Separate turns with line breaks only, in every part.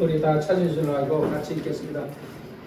우리 다 찾으시려 하고 같이 읽겠습니다.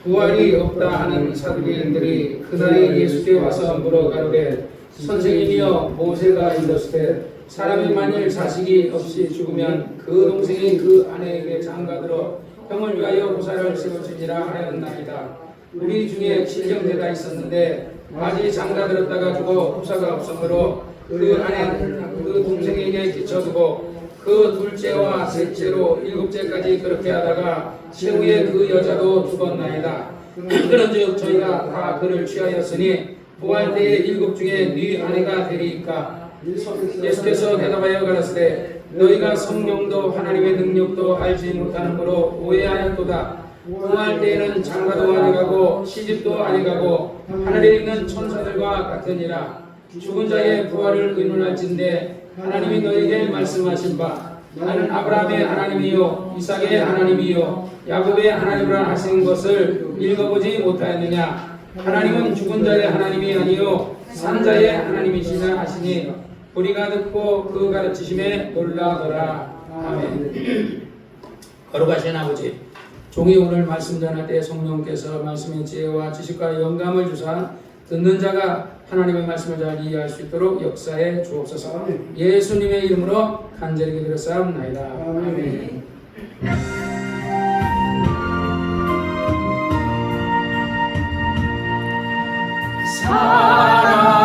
부활이 없다 하는 사두개인들이 그날에 예수께 와서 물어가로되 선생님이여 모세가 이르시되 사람이 만일 자식이 없이 죽으면 그 동생이 그 아내에게 장가들어 형을 위하여 보살을 세워주니라 하였나이다. 우리 중에 친형제가 있었는데 아직 장가들었다가 죽어 후사가 없으므로 그 아내는 그 동생에게 끼쳐두고 그 둘째와 셋째로 일곱째까지 그렇게 하다가 최후에 그 여자도 죽었나이다. 그런즉 저희가 다 그를 취하였으니 부활 때에 일곱 중에 네 아내가 되리이까. 예수께서 대답하여 가라사대 너희가 성령도 하나님의 능력도 알지 못하는므로 오해하였도다. 부활 때에는 장가도 아니가고 시집도 아니가고 하늘에 있는 천사들과 같으니라. 죽은 자의 부활을 의논할진대 하나님이 너희에게 말씀하신 바 나는 아브라함의 하나님이요 이삭의 하나님이요 야곱의 하나님이라 하신 것을 읽어보지 못하였느냐. 하나님은 죽은 자의 하나님이 아니요 산 자의 하나님이시라 하시니 우리가 듣고 그 가르치심에 놀라더라. 아멘. 거룩하신 아버지, 종이 오늘 말씀 전할 때 성령께서 말씀의 지혜와 지식과 영감을 주사 듣는 자가 하나님의 말씀을 잘 이해할 수 있도록 역사해 주옵소서. 예수님의 이름으로 간절히 기도드렸사옵나이다. 아멘.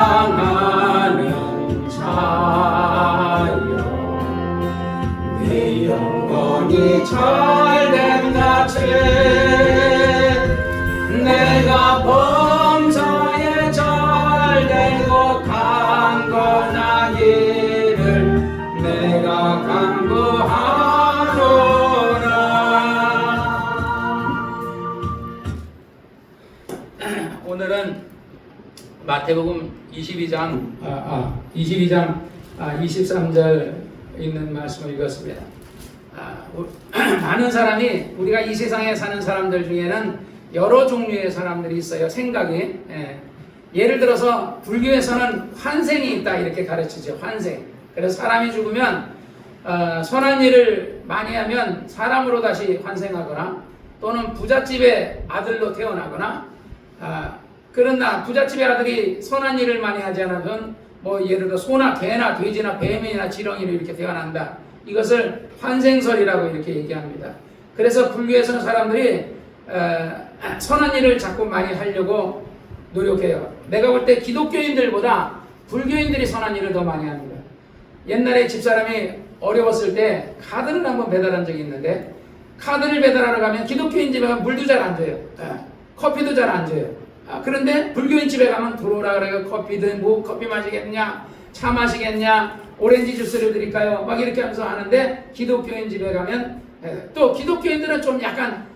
사랑하는 자여 내 영혼이 잘된 같이 내가 범사에 잘되고 강건하기를 내가 간구하노라. 오늘은 마태복음 22장 23절 있는 말씀을 읽었습니다. 많은 사람이 우리가 이 세상에 사는 사람들 중에는 여러 종류의 사람들이 있어요. 생각이. 예를 들어서 불교에서는 환생이 있다 이렇게 가르치죠. 환생. 그래서 사람이 죽으면 선한 일을 많이 하면 사람으로 다시 환생하거나 또는 부잣집의 아들로 태어나거나 그러나 부잣집의 아들이 선한 일을 많이 하지 않으면 뭐 예를 들어 소나 개나 돼지나 뱀이나 지렁이로 이렇게 태어난다. 이것을 환생설이라고 이렇게 얘기합니다. 그래서 불교에서는 사람들이 선한 일을 자꾸 많이 하려고 노력해요. 내가 볼 때 기독교인들보다 불교인들이 선한 일을 더 많이 합니다. 옛날에 집사람이 어려웠을 때 카드를 한번 배달한 적이 있는데 카드를 배달하러 가면 기독교인 집에 가면 물도 잘 안 줘요. 커피도 잘 안 줘요. 그런데 불교인 집에 가면 들어오라 그래요. 커피든 뭐 커피 마시겠냐, 차 마시겠냐, 오렌지 주스를 드릴까요? 막 이렇게 하면서 하는데 기독교인 집에 가면 또 기독교인들은 좀 약간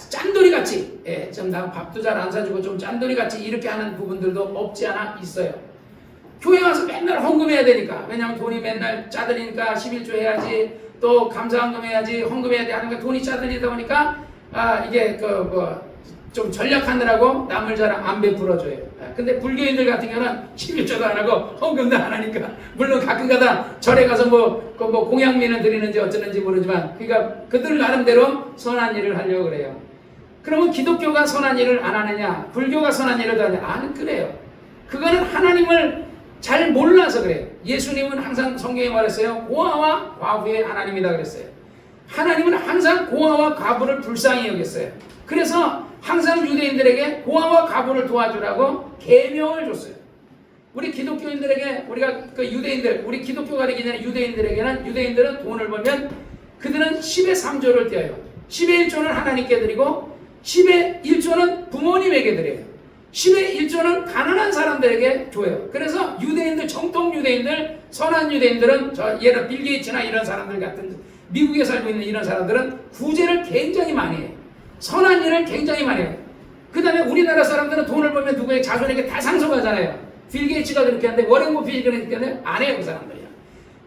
짠돌이 같이 좀 나 밥도 잘 안 사주고 좀 짠돌이 같이 이렇게 하는 부분들도 없지 않아 있어요. 교회 와서 맨날 헌금해야 되니까. 왜냐하면 돈이 맨날 짜들이니까 11조 해야지, 또 감사헌금 해야지, 헌금해야 돼 하는 거 돈이 짜들이다 보니까 이게 좀 전략하느라고 남을 잘 안 베풀어줘요. 근데 불교인들 같은 경우는 11조도 안 하고 헌금도 안 하니까, 물론 가끔가다 절에 가서 뭐 공양미는 드리는지 어쩌는지 모르지만, 그러니까 그들 나름대로 선한 일을 하려고 그래요. 그러면 기독교가 선한 일을 안 하느냐, 불교가 선한 일을 하느냐? 안 그래요. 그거는 하나님을 잘 몰라서 그래요. 예수님은 항상 성경에 말했어요. 고아와 과부의 하나님이다 그랬어요. 하나님은 항상 고아와 과부를 불쌍히 여겼어요. 그래서 항상 유대인들에게 고아와 과부를 도와주라고 계명을 줬어요. 우리 기독교인들에게, 우리가 유대인들, 우리 기독교가 되기 전에 유대인들은 돈을 벌면 그들은 10의 3조를 떼어요. 10의 1조는 하나님께 드리고 10의 1조는 부모님에게 드려요. 10의 1조는 가난한 사람들에게 줘요. 그래서 유대인들, 정통 유대인들, 선한 유대인들은 예를 빌 게이츠나 이런 사람들 같은 미국에 살고 있는 이런 사람들은 구제를 굉장히 많이 해요. 선한 일을 굉장히 많이 해요. 그 다음에 우리나라 사람들은 돈을 벌면 누구의 자손에게 다 상속하잖아요. 빌 게이츠가 그렇게 하는데, 워렌 버핏이 그렇게 하는데 안 해요, 그 사람들이야.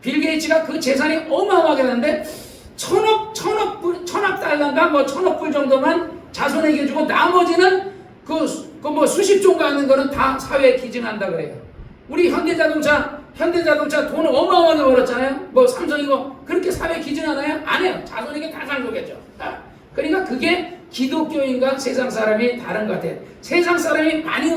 빌 게이츠가 그 재산이 어마어마하게 되는데 천억 달러인가 뭐 1000억 불 정도만 자손에게 주고 나머지는 뭐 수십조가 하는 거는 다 사회에 기증한다 그래요. 우리 현대자동차 돈을 어마어마하게 벌었잖아요. 뭐 삼성이고 그렇게 사회에 기증하나요? 안 해요. 자손에게 다 상속했죠. 그러니까 그게 기독교인과 세상 사람이 다른 것 같아요. 세상 사람이 많이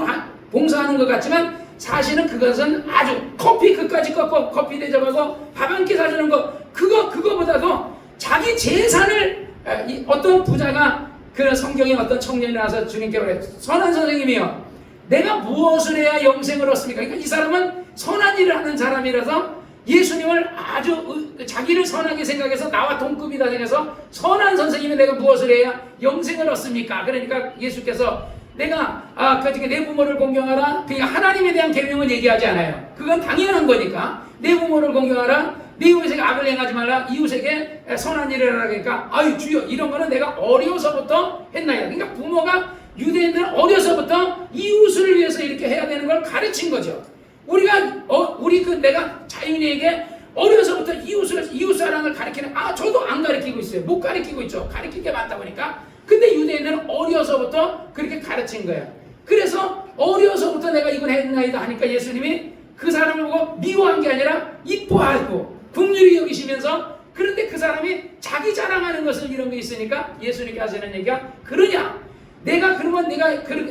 봉사하는 것 같지만 사실은 그것은 아주 커피 그까지 꺾고 커피 대접하고 밥 한 끼 사주는 거 그거보다도 자기 재산을 어떤 부자가 그 성경에 어떤 청년이 나와서 주님께 그래요. 선한 선생님이요, 내가 무엇을 해야 영생을 얻습니까? 그러니까 이 사람은 선한 일을 하는 사람이라서 예수님을 아주 자기를 선하게 생각해서 나와 동급이다 생각해서 선한 선생님이 내가 무엇을 해야 영생을 얻습니까? 그러니까 예수께서 내가 그렇게 내 부모를 공경하라. 그러니까 하나님에 대한 계명은 얘기하지 않아요. 그건 당연한 거니까. 내 부모를 공경하라. 네 이웃에게 악을 행하지 말라. 이웃에게 선한 일을 하라. 그러니까 아유 주여, 이런 거는 내가 어려서부터 했나요? 그러니까 부모가 유대인들은 어려서부터 이웃을 위해서 이렇게 해야 되는 걸 가르친 거죠. 내가 자윤이에게 어려서부터 이웃 사랑을 가르치는, 저도 안 가르치고 있어요. 못 가르치고 있죠. 가르칠 게 많다 보니까. 근데 유대인들은 어려서부터 그렇게 가르친 거예요. 그래서 어려서부터 내가 이걸 했나이다 하니까 예수님이 그 사람을 보고 미워한 게 아니라 이뻐하고 긍휼히 여기시면서, 그런데 그 사람이 자기 자랑하는 것을 이런 게 있으니까 예수님께 하시는 얘기가, 그러냐? 그러면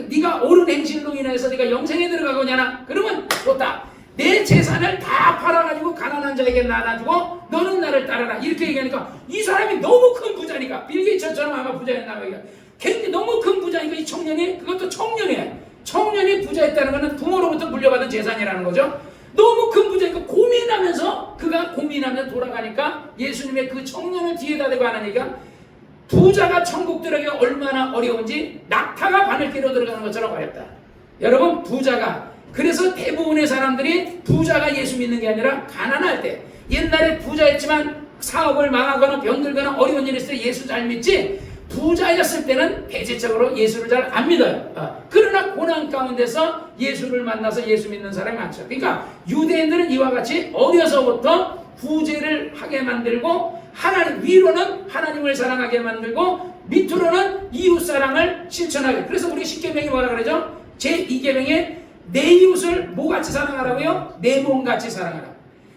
네가 옳은 행실로 인해서 네가 영생에 들어가거냐나? 그러면 좋다. 내 재산을 다 팔아가지고 가난한 자에게 나눠주고 너는 나를 따르라. 이렇게 얘기하니까 이 사람이 너무 큰 부자니까, 빌 게이츠처럼 아마 부자였나 봐요. 굉장히 너무 큰 부자니까 이 청년이, 그것도 청년이 부자였다는 것은 부모로부터 물려받은 재산이라는 거죠. 너무 큰 부자니까 그가 고민하면서 돌아가니까 예수님의 그 청년을 뒤에다 대고 하는 얘기가, 부자가 천국 들어가기 얼마나 어려운지 낙타가 바늘기로 들어가는 것처럼 어렵다. 여러분, 그래서 대부분의 사람들이 부자가 예수 믿는 게 아니라 가난할 때, 옛날에 부자였지만 사업을 망하거나 병들거나 어려운 일이 있을 때 예수 잘 믿지, 부자였을 때는 대체적으로 예수를 잘 안 믿어요. 그러나 고난 가운데서 예수를 만나서 예수 믿는 사람이 많죠. 그러니까 유대인들은 이와 같이 어려서부터 부제를 하게 만들고, 위로는 하나님을 사랑하게 만들고 밑으로는 이웃사랑을 실천하게. 그래서 우리 십계명이 뭐라 그러죠? 제2계명에 내 이웃을 뭐같이 사랑하라고요? 내 몸같이 사랑하라.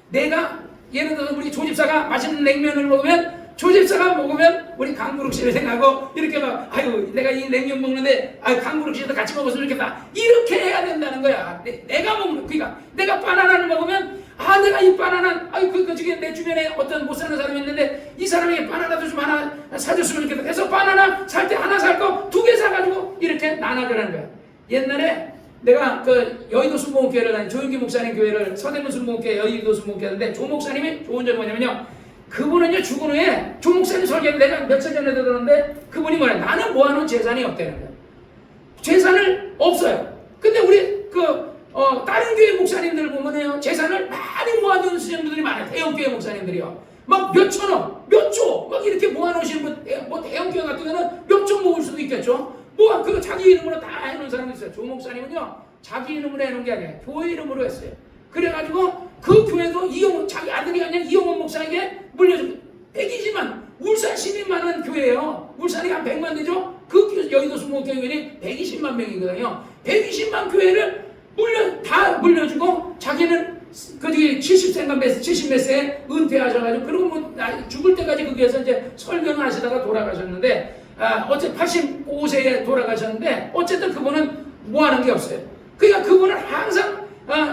내가 예를 들어서 우리 조집사가 맛있는 냉면을 먹으면, 조집사가 먹으면 우리 강부룩 씨를 생각하고 이렇게 막, 아유 내가 이 냉면 먹는데 강부룩 씨도 같이 먹었으면 좋겠다, 이렇게 해야 된다는 거야. 내가 먹는, 그러니까 내가 바나나를 먹으면 내가 이 바나나, 그 중에 내 주변에 어떤 못 사는 사람이 있는데 이 사람에게 바나나도 좀 하나 사줬으면 좋겠다 해서 바나나 살 때 하나 살 거 2개 사가지고 이렇게 나눠주라는 거야. 옛날에 내가 그 여의도 순복음교회를 다닌 조윤기 목사님 교회를, 서대문 순복음교회 여의도 순복음교회인데, 조 목사님이 좋은 점이 뭐냐면요, 그분은요 죽은 후에 조 목사님 설교를 내가 며칠 전에 들었는데 그분이 뭐냐, 나는 모아놓은 재산이 없다는 거야. 재산을 없어요. 근데 우리 다른 교회 목사님들 보면요, 재산을 많이 모아두는 수령들이 많아요. 대형교회 목사님들이요. 막 몇천억, 몇 조, 막 이렇게 모아놓으시는 분, 뭐 대형교회 같은 경우는 몇 조 모을 수도 있겠죠. 그거 자기 이름으로 다 해놓은 사람이 있어요. 조 목사님은요, 자기 이름으로 해놓은 게 아니에요. 교회 이름으로 했어요. 그래가지고 그 교회도 자기 아들이 아니라 이용원 목사에게 물려줍니다. 120만, 울산 시민만은 교회예요. 울산이 한 100만 되죠? 그 여의도 순복음교회는 120만 명이거든요. 120만 교회를 다 물려주고, 자기는 70몇 세에 은퇴하셔가지고, 그리고 뭐 죽을 때까지 거기에서 이제 설교를 하시다가 돌아가셨는데, 어째 85세에 돌아가셨는데, 어쨌든 그분은 뭐 하는 게 없어요. 그러니까 그분은 항상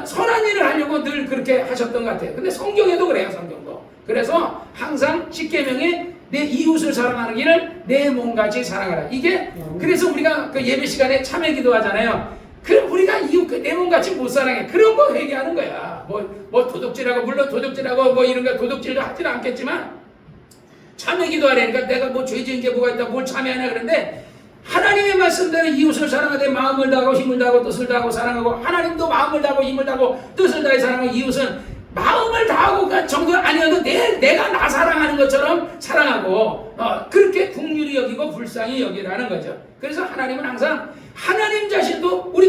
선한 일을 하려고 늘 그렇게 하셨던 것 같아요. 근데 성경에도 그래요, 성경도. 그래서 항상 십계명에 내 이웃을 사랑하는 길을 내 몸같이 사랑하라. 이게, 그래서 우리가 그 예배 시간에 참회 기도하잖아요. 그럼 우리가 이웃 내 몸같이 못 사랑해. 그런 거 회개하는 거야. 뭐 도둑질하고, 물론 도둑질하고 뭐 이런 거 도둑질도 하지는 않겠지만, 참회 기도하려니까 내가 뭐 죄 지은 게 뭐가 있다, 뭘 참회하냐 그런데, 하나님의 말씀대로 이웃을 사랑하되 마음을 다하고 힘을 다하고 뜻을 다하고 사랑하고, 하나님도 마음을 다하고 힘을 다하고 뜻을 다해 사랑하고, 이웃은 마음을 다하고 그 정도 아니어도 내가 나 사랑하는 것처럼 사랑하고, 그렇게 긍휼히 여기고 불쌍히 여기라는 거죠. 그래서 하나님은 항상, 하나님 자신도 우리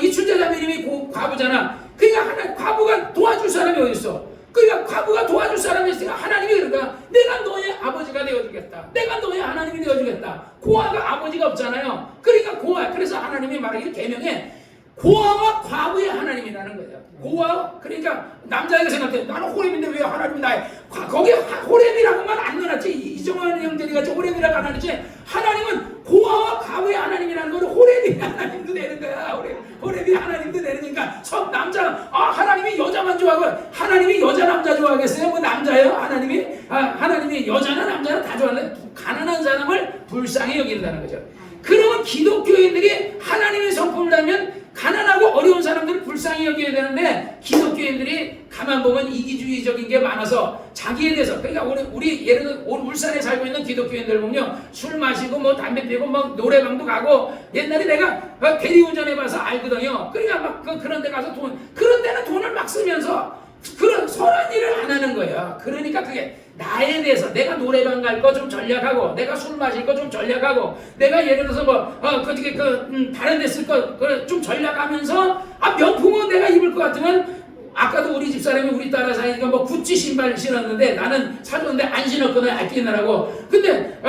이춘자자매님이 과부잖아. 그러니까 과부가 도와줄 사람이 어디 있어? 그러니까 과부가 도와줄 사람이 있으니까 하나님이 그러니까 내가 너의 아버지가 되어주겠다. 내가 너의 하나님이 되어주겠다. 고아가 아버지가 없잖아요. 그러니까 그래서 하나님이 말하기를 계명에 고아와 과부의 하나님이라는 거예요. 고아, 그러니까 남자애가 생각해, 나는 호렘인데 왜 하나님이 나의, 거기에 호렘이라고만 안 넣어놨지. 이정은 기도하는 형제리 같이 호렙이라고 안 하는지, 하나님은 고아와 가부의 하나님이라는 걸 호렙이 하나님도 되는 거야. 호렙이 하나님도 되는 거니까 남자, 하나님이 여자만 좋아하고 하나님이 여자 남자 좋아하겠어요? 뭐 남자예요? 하나님이 여자나 남자나 다 좋아하는데 가난한 사람을 불쌍히 여긴다는 거죠. 그러면 기독교인들이 하나님의 성품을 하면 가난하고 어려운 사람들을 불쌍히 여겨야 되는데, 기독교인들이 가만 보면 이기주의적인 게 많아서 자기에 대해서, 그러니까 우리 예를 들어 울산에 살고 있는 기독교인들 보면 술 마시고 뭐 담배 피고 뭐 노래방도 가고, 옛날에 내가 대리운전 해봐서 알거든요. 그러니까 막 그런 데 가서 그런 데는 돈을 막 쓰면서 그런 선한 일을 안 하는 거예요. 그러니까 그게 나에 대해서, 내가 노래방 갈 거 좀 전략하고, 내가 술 마실 거 좀 전략하고, 내가 예를 들어서 다른 데 쓸 거 좀 전략하면서, 명품은 내가 입을 것 같으면, 아까도 우리 집사람이 우리 딸아 사이니까 뭐 구찌 신발 신었는데, 나는 사줬는데 안 신었거든, 아끼느라고. 근데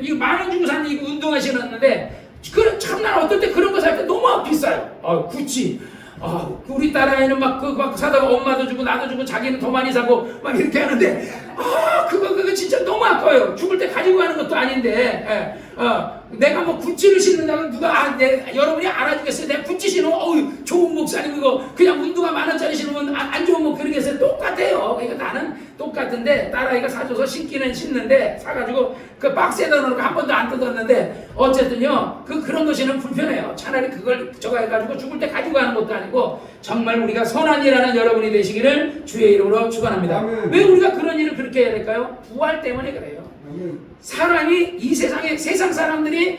이거 10,000원 주고 산 이거 운동화 신었는데, 참나 어떨 때 그런 거 살 때 너무 비싸요. 구찌. 우리 딸아이는 막 사다가 엄마도 주고 나도 주고 자기는 더 많이 사고 막 이렇게 하는데, 그거 진짜 너무 아까워요. 죽을 때 가지고 가는 것도 아닌데, 내가 뭐 구찌를 신는다면 누가 여러분이 알아주겠어요? 내가 구찌 신으면 좋은 목사님 이거 그냥 운동화 10,000원짜리 신으면 안 좋은 뭐 그러겠어요? 똑같아요. 그러니까 나는 똑같은데, 딸아이가 사줘서 신기는 신는데, 사가지고 그 박스에다 넣어놓고 한 번도 안 뜯었는데, 어쨌든요 그런 거 신으면 불편해요. 차라리 그걸 저거 해가지고 죽을 때 가지고 가는 것도 아니고, 정말 우리가 선한 일하는 여러분이 되시기를 주의 이름으로 축원합니다. 왜 우리가 그런 일을 그렇게 해야 될까요? 부활 때문에 그래요. 사람이 이 세상 사람들이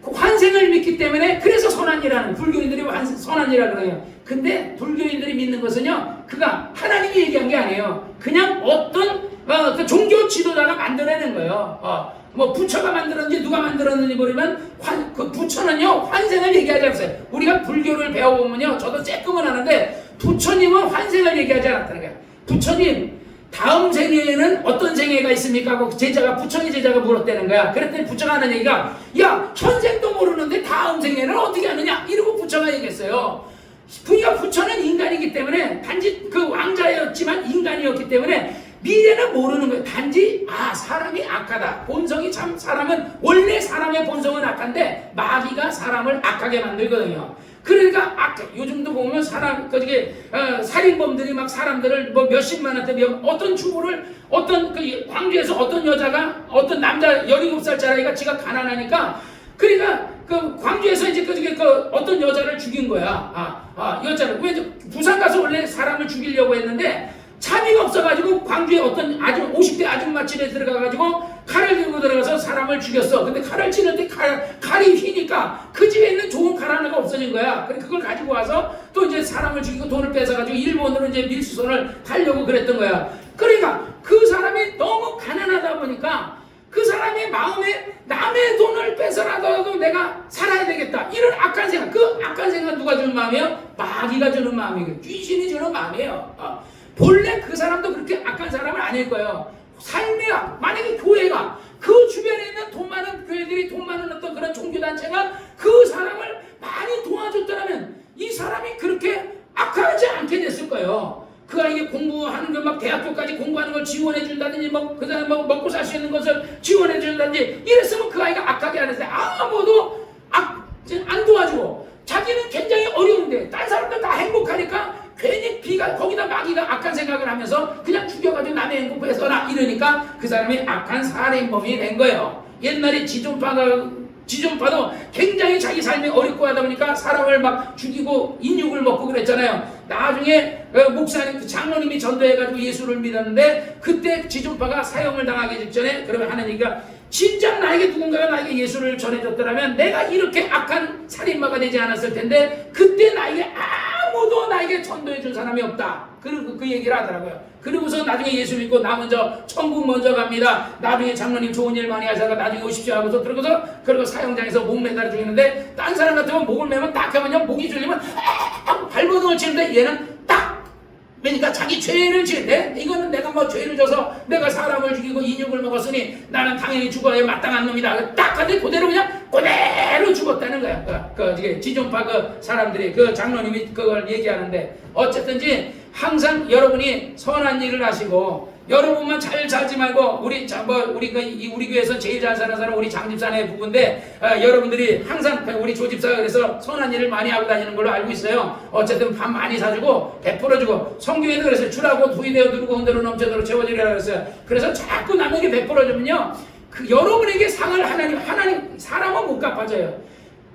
환생을 믿기 때문에, 그래서 선한 일하는, 불교인들이 선한 일하는 거예요. 근데 불교인들이 믿는 것은요, 그가 하나님이 얘기한 게 아니에요. 그냥 어떤 그 종교 지도자가 만들어낸 거예요. 뭐 부처가 만들었는지 누가 만들었는지 모르면 그 부처는요 환생을 얘기하지 않았어요. 우리가 불교를 배워보면요, 저도 쬐끔은 하는데 부처님은 환생을 얘기하지 않았다는 거예요. 부처님 다음 생애에는 어떤 생애가 있습니까? 하고 부처의 제자가 물었다는 거야. 그랬더니 부처가 하는 얘기가, 야, 현생도 모르는데 다음 생애는 어떻게 하느냐? 이러고 부처가 얘기했어요. 그러니까 부처는 인간이기 때문에, 단지 그 왕자였지만 인간이었기 때문에 미래는 모르는 거예요. 단지 사람이 악하다. 본성이 참, 원래 사람의 본성은 악한데 마귀가 사람을 악하게 만들거든요. 그러니까 요즘도 보면 살인범들이 막 사람들을 뭐 몇십만 원대 어떤 주부를, 광주에서 어떤 여자가, 어떤 남자 17살짜리가 지가 가난하니까, 그러니까 광주에서 이제 어떤 여자를 죽인 거야. 여자를. 왜 부산 가서 원래 사람을 죽이려고 했는데 차비가 없어가지고 광주에 어떤 50대 아줌마 집에 들어가가지고 칼을 들고 들어가서 사람을 죽였어. 근데 칼을 치는데 칼이 휘니까 그 집에 있는 좋은 칼 하나가 없어진 거야. 그래 그걸 가지고 와서 또 이제 사람을 죽이고 돈을 뺏어가지고 일본으로 이제 밀수선을 타려고 그랬던 거야. 그러니까 그 사람이 너무 가난하다 보니까 그 사람의 마음에 남의 돈을 뺏어라도 내가 살아야 되겠다, 이런 악한 생각. 그 악한 생각 누가 주는 마음이에요? 마귀가 주는 마음이에요. 귀신이 주는 마음이에요. 본래 그 사람도 그렇게 악한 사람은 아닐 거예요. 삶이야. 만약에 교회가, 그 주변에 있는 돈 많은 교회들이, 돈 많은 어떤 그런 종교단체가 그 사람을 많이 도와줬더라면 이 사람이 그렇게 악하지 않게 됐을 거예요. 그 아이가 공부하는 걸 막 대학교까지 공부하는 걸 지원해 준다든지, 그 다음에 먹고 살 수 있는 것을 지원해 준다든지 이랬으면 그 아이가 악하게 안 했어요. 아무도 안 도와주고, 자기는 굉장히 어려운데 딴 사람들 다 행복하니까 괜히 거기다 마귀가 악한 생각을 하면서 그냥 죽여가지고 남의 행복 뺏어라 이러니까 그 사람이 악한 살인범이 된 거예요. 옛날에 지존파도 굉장히 자기 삶이 어렵고 하다 보니까 사람을 막 죽이고 인육을 먹고 그랬잖아요. 나중에 목사님, 장로님이 전도해가지고 예수를 믿었는데, 그때 지존파가 사형을 당하기 직전에 그러면 하는 얘기가, 진작 나에게 누군가가 나에게 예수를 전해줬더라면 내가 이렇게 악한 살인마가 되지 않았을 텐데, 그때 아무도 나에게 전도해준 사람이 없다. 그리고 그 얘기를 하더라고요. 그리고서 나중에 예수 믿고 나 먼저 천국 먼저 갑니다. 나중에 장로님 좋은 일 많이 하다가 나중에 오십시오 하고서 그리고 사형장에서 목 매달아 죽이는데, 딴 사람 같으면 목을 매면 딱 하면요, 목이 졸리면 발버둥을 치는데 얘는 딱 그러니까 자기 죄를 지는데, 이거는 내가 뭐 죄를 져서 내가 사람을 죽이고 인육을 먹었으니 나는 당연히 죽어야 마땅한 놈이다. 딱 하는데 그대로 죽었다는 거야. 지존파 사람들이, 장로님이 그걸 얘기하는데, 어쨌든지 항상 여러분이 선한 일을 하시고 여러분만 잘 살지 말고 우리 우리 교회에서 제일 잘 사는 사람 우리 장집사네 부부인데 여러분들이 항상 우리 조집사가 그래서 선한 일을 많이 하고 다니는 걸로 알고 있어요. 어쨌든 밥 많이 사주고 베풀어주고 성경에도 그랬어요. 주라고 부인되어 누르고 흔들어 넘쳐도록 채워주리라 그랬어요. 그래서 자꾸 남에게 베풀어주면요 그 여러분에게 상을 하나님 사람은 못 갚아줘요.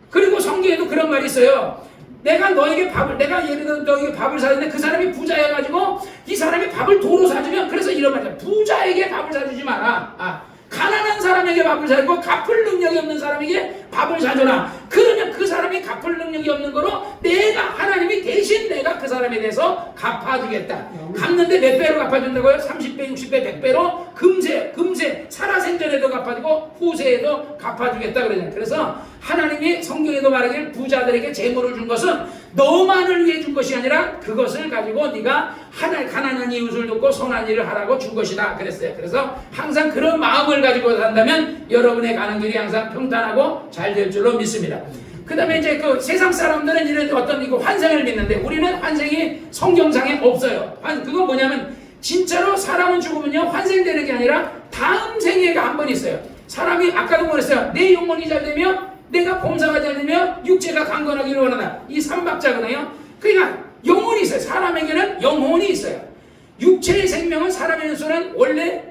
그리고 성경에도 그런 말이 있어요. 내가 예를 들어 너에게 밥을 사는데 그 사람이 부자여가지고 이 사람이 밥을 도로 사주면 그래서 이런 말이야. 부자에게 밥을 사주지 마라. 가난한 사람에게 밥을 사주고 갚을 능력이 없는 사람에게 밥을 사줘라. 그러면 그 사람이 갚을 능력이 없는 거로 하나님이 대신 내가 그 사람에 대해서 갚아주겠다. 갚는데 몇 배로 갚아준다고요? 30배, 60배, 100배로 금세 살아생전에도 갚아주고 후세에도 갚아주겠다 그러잖아요. 그래서 하나님이 성경에도 말하길 부자들에게 재물을 준 것은 너만을 위해 준 것이 아니라 그것을 가지고 네가 가난한 이웃을 돕고 선한 일을 하라고 준 것이다 그랬어요. 그래서 항상 그런 마음을 가지고 산다면 여러분의 가는 길이 항상 평탄하고 잘 될 줄로 믿습니다. 그 다음에 이제 그 세상 사람들은 이런 어떤 이거 환생을 믿는데 우리는 환생이 성경상에 없어요. 그건 뭐냐면 진짜로 사람은 죽으면요 환생되는 게 아니라 다음 생애가 한 번 있어요. 사람이 아까도 그랬어요. 내 영혼이 잘 되면 내가 범사가 잘 되면 육체가 강건하기를 원한다. 이 삼박자거든요. 그러니까 영혼이 있어요. 사람에게는 영혼이 있어요. 육체의 생명은 사람의 연수는 원래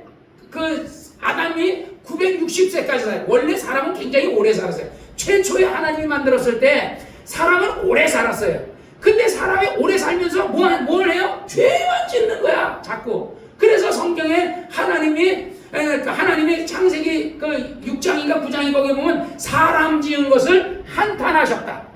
그 아담이 960세까지 살아요. 원래 사람은 굉장히 오래 살았어요. 최초에 하나님이 만들었을 때 사람은 오래 살았어요. 근데 사람이 오래 살면서 뭘 해요? 죄만 짓는 거야 자꾸. 그래서 성경에 하나님이 창세기 그 6장인가 9장이 거기 보면 사람 지은 것을 한탄하셨다.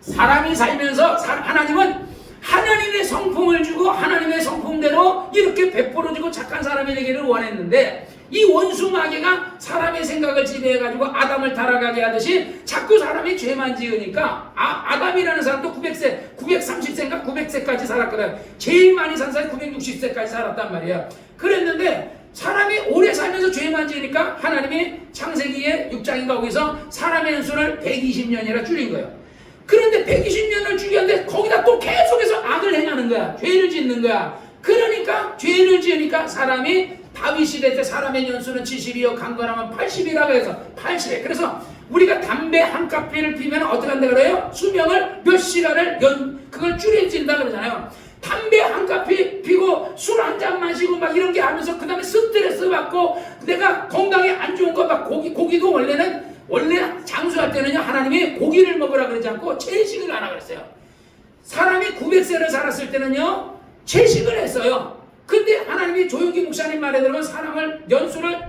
사람이 살면서 하나님은 하나님의 성품을 주고 하나님의 성품대로 이렇게 베풀어주고 착한 사람이 되기를 원했는데 이 원수 마귀가 사람의 생각을 지배해가지고 아담을 타락하게 하듯이 자꾸 사람이 죄만 지으니까 아담이라는 사람도 930세인가 900세까지 살았거든. 제일 많이 산 사람이 960세까지 살았단 말이에요. 그랬는데 사람이 오래 살면서 죄만 지으니까 하나님이 창세기의 6장인가 거기서 사람의 연수를 120년이라 줄인 거예요. 그런데 120년을 줄였는데 거기다 또 계속해서 악을 행하는 거야. 죄를 짓는 거야. 그러니까 죄를 지으니까 사람이 다윗 시대 때 사람의 연수는 70이요 강건하면 80이라고 해서 80에. 그래서 우리가 담배 한 카피를 피면 어떻게 한다 그래요? 수명을 몇 시간을 그걸 줄여진다 그러잖아요. 담배 한 카피 피고 술 한 잔 마시고 막 이런 게 하면서 그 다음에 스트레스 받고 내가 건강에 안 좋은 거 막 고기도 원래 장수할 때는요 하나님이 고기를 먹으라 그러지 않고 채식을 하라 그랬어요. 사람이 900세를 살았을 때는요 채식을 했어요. 근데 하나님이 조용기 목사님 말에 들으면 사람을 연수를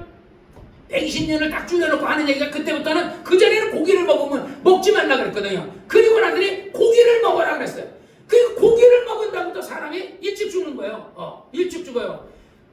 120년을 딱 줄여놓고 하는 얘기가 그때부터는 그전에는 고기를 먹지 말라 그랬거든요. 그리고 나더니 고기를 먹어라 그랬어요. 그 고기를 먹은다고 또 사람이 일찍 죽는 거예요. 일찍 죽어요.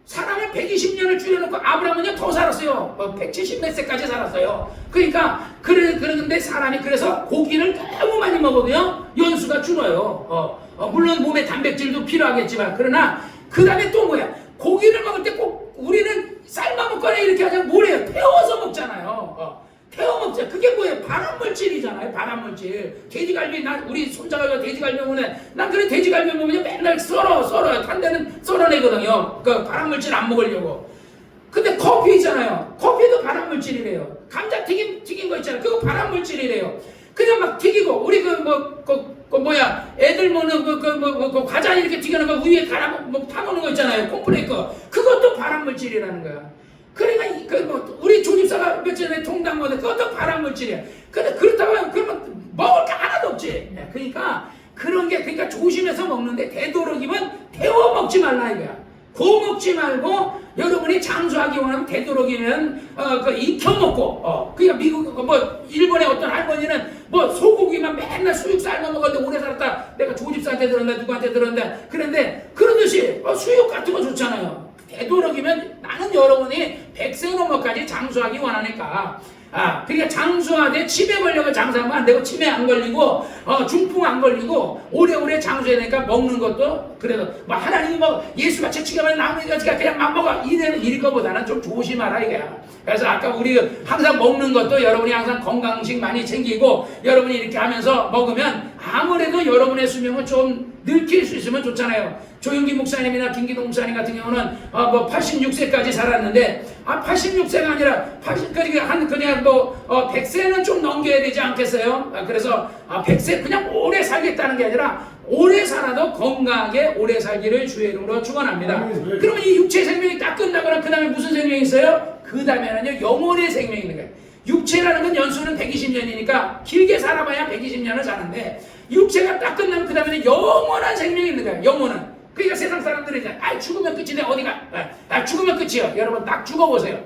사람을 120년을 줄여놓고 아브라함은요 더 살았어요. 170 몇 세까지 살았어요. 그러니까 그러는데 사람이 그래서 고기를 너무 많이 먹어도요 연수가 줄어요. 물론 몸에 단백질도 필요하겠지만 그러나 그 다음에 또 뭐야? 고기를 먹을 때 꼭 우리는 삶아 먹거나 이렇게 하자면 뭐래요? 태워서 먹잖아요. 태워 먹자. 그게 뭐예요? 발암물질이잖아요. 발암물질. 돼지갈비, 우리 손자가 돼지갈비 먹으면 난 그래 돼지갈비 먹으면 맨날 썰어요. 단 데는 썰어내거든요. 그 발암물질 안 먹으려고. 근데 커피 있잖아요. 커피도 발암물질이래요. 감자튀김 거 있잖아요. 그거 발암물질이래요. 그냥 막 튀기고 우리 애들 먹는 그 과자 이렇게 튀겨놓은 거 위에 타놓는 거 있잖아요. 콤플레이크. 그것도 발암물질이라는 거야. 그러니까 우리 조집사가 며칠 전에 통당 먹는데 그것도 발암물질이야. 근데 그렇다고 하면 그러면 먹을 게 하나도 없지. 그러니까 조심해서 먹는데 되도록이면 태워 먹지 말라 이거야. 구워 먹지 말고 여러분이 장수하기 원하면 되도록이면 익혀 먹고 그러니까 미국 일본의 어떤 할머니는 소고기만 맨날 수육 삶아 먹었는데 오래 살았다. 내가 조집사한테 들었는데 누구한테 들었는데 그런데 그러듯이 수육 같은 거 좋잖아요. 되도록이면 나는 여러분이 100세 넘어까지 장수하기 원하니까 그러니까 장수하되 치매 걸려서 장수하면 안 되고 치매 안 걸리고 중풍 안 걸리고 오래오래 장수해야 되니까 먹는 것도 그래도 하나님이 예수가 채찍하면 나무같이 그냥 막 먹어 이럴 것보다는 좀 조심하라 이거야. 그래서 아까 우리 항상 먹는 것도 여러분이 항상 건강식 많이 챙기고 여러분이 이렇게 하면서 먹으면 아무래도 여러분의 수명을 좀 늘릴 수 있으면 좋잖아요. 조영기 목사님이나 김기동 목사님 같은 경우는 86세까지 살았는데 86세가 아니라 100세는 좀 넘겨야 되지 않겠어요? 그래서 100세 그냥 오래 살겠다는 게 아니라 오래 살아도 건강하게 오래 살기를 주의 이름으로 축원합니다. 그러면 이 육체 생명이 딱 끝나거나 그 다음에 무슨 생명이 있어요? 그 다음에는요 영혼의 생명이 있는 거예요. 육체라는 건 연수는 120년이니까 길게 살아봐야 120년을 사는데 육체가 딱 끝나면 그 다음에는 영원한 생명이 있는 거예요. 영혼은. 그러니까 세상 사람들은 이제 죽으면 끝인데 어디가? 죽으면 끝이요. 여러분 딱 죽어보세요.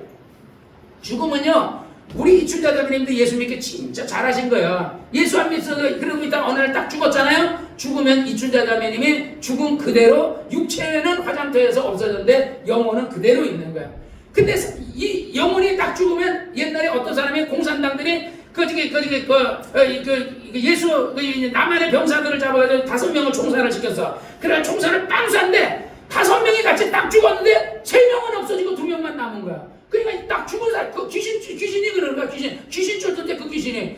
죽으면요 우리 이춘자자매님도 예수 믿기 진짜 잘하신 거예요. 예수 안 믿어서 그러고 있다가 어느 날 딱 죽었잖아요. 죽으면 이춘자자매님이 죽은 그대로 육체는 화장터에서 없어졌는데 영혼은 그대로 있는 거야. 근데 이 영혼이 딱 죽으면 옛날에 어떤 사람이 공산당들이 예수 남한의 병사들을 잡아가지고 5명을 총살을 시켰어. 그래 총살을 빵 쐈는데 5명이 같이 딱 죽었는데 3명은 없어지고 2명만 남은 거야. 그러니까 딱 죽은 사람 그 귀신이 그러는 거야. 귀신 쫓던데 그 귀신이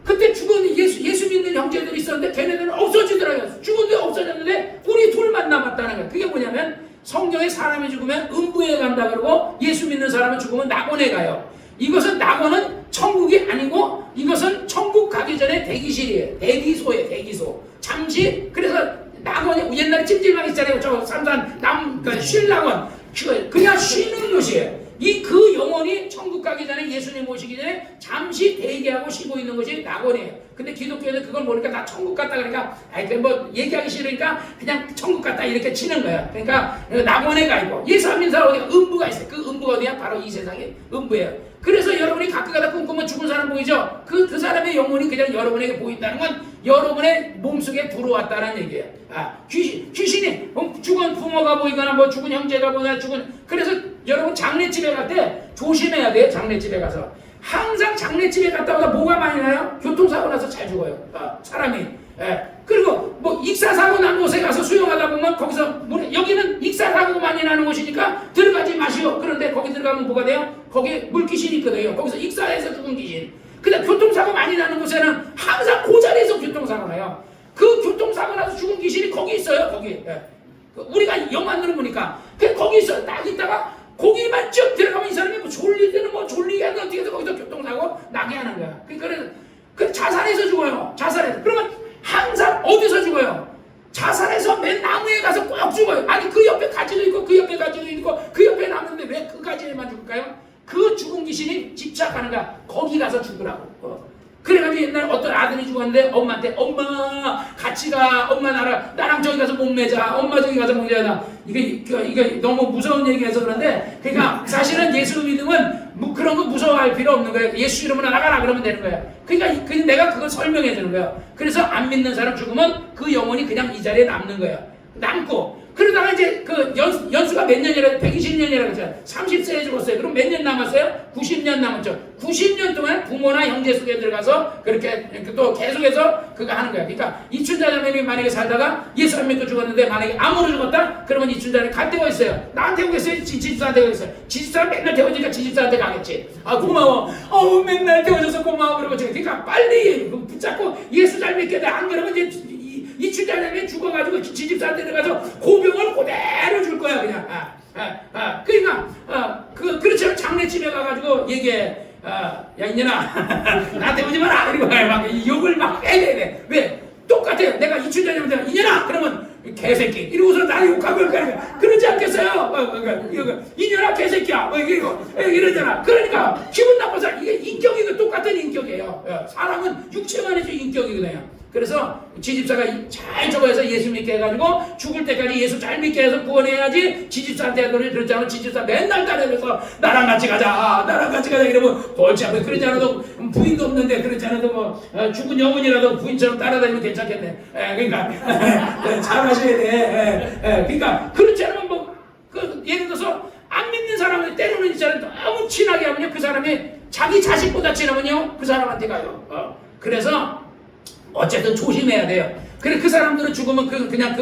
그때 죽은 예수 믿는 형제들이 있었는데 걔네들은 없어지더라고요. 죽은데 없어졌는데 우리 둘만 남았다는 거야. 그게 뭐냐면 성경에 사람이 죽으면 음부에 간다 그러고 예수 믿는 사람이 죽으면 낙원에 가요. 이것은 낙원은 천국이 아니고 이것은 천국 가기 전에 대기실이에요. 대기소예요. 대기소. 잠시 그래서 낙원이 옛날에 찜질방 있잖아요. 저 삼산 쉴 낙원. 그냥 쉬는 곳이에요. 그 영혼이 천국 가기 전에 예수님 모시기 전에 잠시 대기하고 쉬고 있는 것이 낙원이에요. 근데 기독교에는 그걸 모르니까 나 천국 갔다 그러니까 뭐 얘기하기 싫으니까 그냥 천국 갔다 이렇게 치는 거야. 그러니까 낙원에 가 있고 예수 안 믿는 사람 어디가 음부가 있어요. 그 음부가 어디야? 바로 이 세상에 음부예요. 그래서 여러분이 가끔가다 꿈꾸면 죽은 사람 보이죠? 그 사람의 영혼이 그냥 여러분에게 보인다는 건 여러분의 몸속에 들어왔다는 얘기예요. 귀신이 죽은 부모가 보이거나 뭐 죽은 형제가 보이거나 그래서 여러분 장례집에 갈 때 조심해야 돼요. 장례집에 가서 항상 장례집에 갔다 오다 뭐가 많이 나요? 교통사고 나서 잘 죽어요. 사람이. 그리고 뭐 익사사고 난 곳에 가서 수영하다 보면 거기서 여기는 익사사고 많이 나는 곳이니까 들어가지 마시오. 그런데 거기 들어가면 뭐가 돼요? 거기 물귀신이 있거든요. 거기서 익사해서 죽은 귀신. 근데 교통사고 많이 나는 곳에는 항상 그 자리에서 교통사고 나요. 그 교통사고 나서 죽은 귀신이 거기 있어요. 거기. 우리가 영화를 보니까 거기 있어요. 딱 있다가 거기만 쭉 들어가면 이 사람이 뭐 졸릴 때는 뭐 졸리게 하는 어떻게 해서 거기서 교통사고 나게 하는 거야. 그러니까 자살해서 죽어요. 자살해서. 그러면 항상 어디서 죽어요? 자살해서 맨 나무에 가서 꼭 죽어요. 아니 그 옆에 가지도 있고 그 옆에 가지도 있고 그 옆에 남는데 왜 그 가지에만 죽을까요? 그 죽은 귀신이 집착하는 거야. 거기 가서 죽으라고. 그래가지고 옛날에 어떤 아들이 죽었는데 엄마한테 엄마 같이 가. 엄마 나랑 저기 가서 목매자. 엄마 저기 가서 목매자. 이게 너무 무서운 얘기해서 그런데 그러니까 사실은 예수 믿음은 그런 거 무서워할 필요 없는 거예요. 예수 이름으로 나가라 그러면 되는 거예요. 그러니까 내가 그걸 설명해 주는 거예요. 그래서 안 믿는 사람 죽으면 그 영혼이 그냥 이 자리에 남는 거예요. 남고 그러다가 이제 그 연수가 몇 년이라고 120년이라고 했잖아요. 30세에 죽었어요. 그럼 몇 년 남았어요? 90년 남았죠. 90년 동안 부모나 형제 속에 들어가서 그렇게 또 계속해서 그거 하는 거야. 그러니까 이춘자자매님이 만약에 살다가 예수 안 믿고 죽었는데 만약에 암으로 죽었다? 그러면 이춘자는 갈 데가 있어요. 나한테 오겠어요? 지집사한테 오겠어요? 지집사는 맨날 태워주니까 지집사한테 가겠지. 고마워. 맨날 태워줘서 고마워. 그러고 그러니까 빨리 붙잡고 예수 잘 믿게 돼. 안 그러면 이제 이 춘자자매 죽어가지고 지집사한테 들어가서 고병을 그대로 줄 거야 그냥. 그러니까 그렇지 않으면 장례집에 가가지고 얘기해. 야 이년아 나한테 오지 마라. 그리고 막 욕을 막 해야 돼. 왜? 똑같아요. 내가 이 춘자자매한테 이년아 그러면 개새끼 이러고서 나를 욕하고 그러지 않겠어요? 이년아 개새끼야 이러잖아. 그러니까 기분 나빠서 이게 인격이 똑같은 인격이에요. 사람은 육체만 해서 인격이거든요. 그래서 지집사가 잘 저거해서 예수 믿게 해가지고 죽을 때까지 예수 잘 믿게 해서 구원해야지. 지집사한테 노래 들었지 않으면 지집사 맨날 따라해서 나랑 같이 가자 이러면 골치 아프게. 그러지 않아도 부인도 없는데 그러지 않아도 뭐 죽은 영혼이라도 부인처럼 따라다니면 괜찮겠네. 그러니까 잘 하셔야 돼. 그러니까 그렇지 않으면 뭐 예를 들어서 안 믿는 사람을 때로는 있잖아요. 너무 친하게 하면요 그 사람이 자기 자식보다 친하면요 그 사람한테 가요. 그래서 어쨌든 조심해야 돼요. 그래 그 사람들은 죽으면 그냥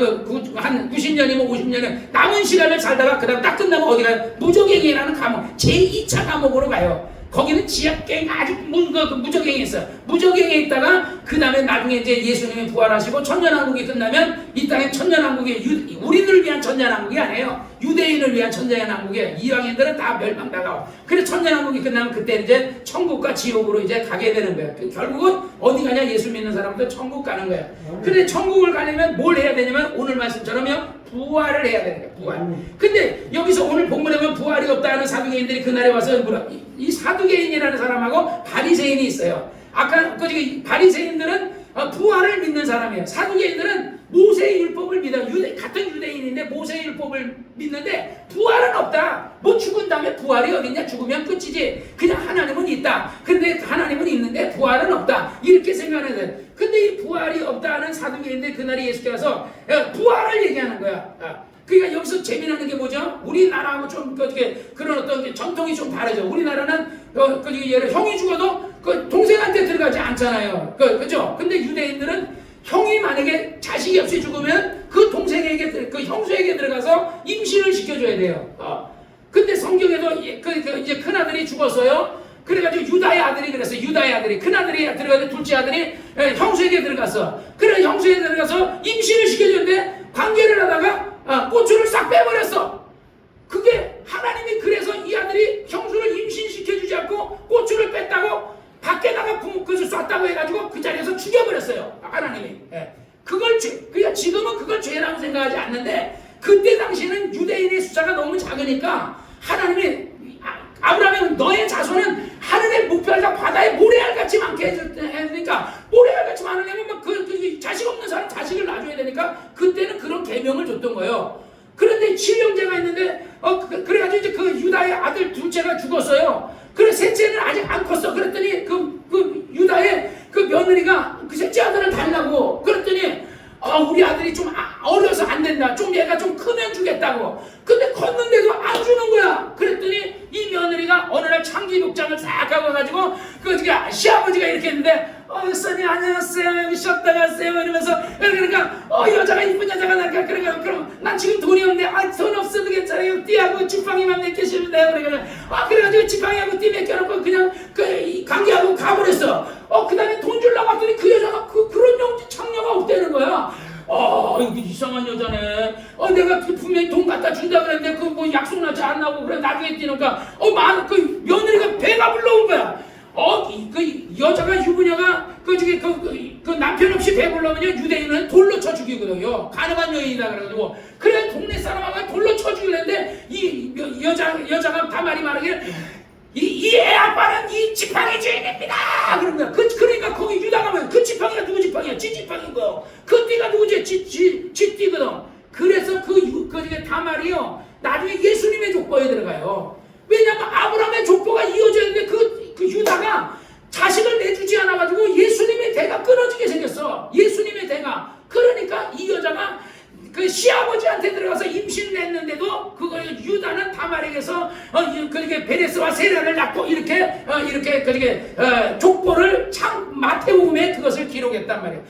한 90년이면 50년이면 남은 시간을 살다가 그다음 딱 끝나면 어디 가요? 무적행위라는 감옥 제2차 감옥으로 가요. 거기는 지역갱 아주 무적갱에 있어요. 무적갱에 있다가 그 다음에 나중에 이제 예수님이 부활하시고 천년왕국이 끝나면 이 땅에 천년왕국이 우리를 위한 천년왕국이 아니에요. 유대인을 위한 천년왕국이에요. 이방인들은 다 멸망당하고. 그래서 천년왕국이 끝나면 그때 이제 천국과 지옥으로 이제 가게 되는 거예요. 결국은 어디 가냐? 예수 믿는 사람들 천국 가는 거예요. 근데 천국을 가려면 뭘 해야 되냐면 오늘 말씀처럼요. 부활을 해야 되는 거예요. 부활. 근데 여기서 오늘 본문에 보면 부활이 없다 하는 사두개인들이 그날에 와서 이 사두개인이라는 사람하고 바리새인이 있어요. 아까 그 바리새인들은 부활을 믿는 사람이에요. 사두개인들은 모세의 율법을 믿어요. 같은 유대인인데 모세의 율법을 믿는데 부활은 없다. 뭐 죽은 다음에 부활이 어딨냐? 죽으면 끝이지. 그냥 하나님은 있다. 근데 하나님은 있는데 부활은 없다. 이렇게 생각하는 거예요. 근데 이 부활이 없다 하는 사두개인들 그날에 예수께서 부활을 얘기하는 거야. 그러니까 여기서 재미나는 게 뭐죠? 우리나라하고 좀 그런 어떤 전통이 좀 다르죠. 우리나라는 예를 형이 죽어도 그 동생한테 들어가지 않잖아요. 그죠? 근데 유대인들은 형이 만약에 자식이 없이 죽으면 그 동생에게 그 형수에게 들어가서 임신을 시켜줘야 돼요. 근데 성경에도 이제 큰 아들이 죽었어요. 그래가지고 유다의 아들이 그랬어요. 유다의 아들이 큰 아들이 들어가서 둘째 아들이 형수에게 들어갔어. 그래 형수에게 들어가서 임신을 시켜줬는데 관계를 하다가 꼬추를 싹 빼버렸어. 그게 하나님이 그래서 이 아들이 형수를 임신시켜주지 않고 꼬추를 뺐다고 밖에다가 그것을 쐈다고 해가지고 그 자리에서 죽여버렸어요. 하나님이. 그러니까 지금은 그걸 죄라고 생각하지 않는데 그때 당시에는 유대인의 숫자가 너무 작으니까 하나님이 아브라함은 너의 자손은 하늘의 목별과 바다의 모래알같이 많게 해주니까 모래알같이 많으려면 그 자식 없는 사람 자식을 낳아줘야 되니까 그때는 그런 계명을 줬던 거예요. 그런데 7형제가 있는데 그래가지고 이제 그 유다의 아들 둘째가 죽었어요. 그래 셋째는 아직 안 컸어. 그랬더니 그 유다의 그 며느리가 그 셋째 아들을 달라고. 그랬더니 우리 아들이 좀 어려서 안 된다. 좀 얘가 좀 크면 주겠다고. 근데 컸는데도 안 주는 거야. 그랬더니 이 며느리가 어느 날 창기복장을 싹 하고 가지고 시아버지가 이렇게 했는데 선이 안녕하세요. 여기 쉬었다 가세요. 이러면서 그러니까 여자가 이쁜 여자가 나니까 그러니까 그럼 난 지금 돈이 없는데 돈 없어도 괜찮아요. 띠하고 지팡이만 몇 개 씌우면 돼요. 그래가지고 지팡이하고 띠 몇 개 놓고 그냥 관계하고 가버렸어. 그 다음에 돈 주려고 했더니 그 여자가 그런 창녀가 없다는 거야. 이거 이상한 여자네. 내가 분명히 돈 갖다 준다 그랬는데 뭐 약속 나지 않나고 그래 나중에 뛰니까 그 며느리가 배가 불러온 거야. 그 여자가 유부녀가 그 남편 없이 배 불러오면요 유대인은 돌로 쳐 죽이거든요. 가늠한 여인이다 그래가지고 그래 동네 사람하고 돌로 쳐 죽이려는데 이 여자가 다 말하길 이 애 아빠는 이 지팡이 주인입니다. 그런 거야. 그러니까 거기 유다가 뭐야? 그 지팡이가 누구 지팡이야? 지 지팡이인 거요. 그 띠가 누구지? 지 띠거든. 그래서 다 말이요. 나중에 예수님의 족보에 들어가요. 왜냐면 아브라함의 족보가 이어져 있는데 그 유다가 자식을 내주지 않아가지고 예수님의 대가 끊어지게 생겼어. 예수님의 대가. 그러니까 이 여자가 그 시아버지한테 들어가서 임신을 했는데도 그걸 유다는 다말에게서 그렇게 베레스와 세라를 낳고 이렇게 족보를 마태복음에 그것을 기록했단 말이에요.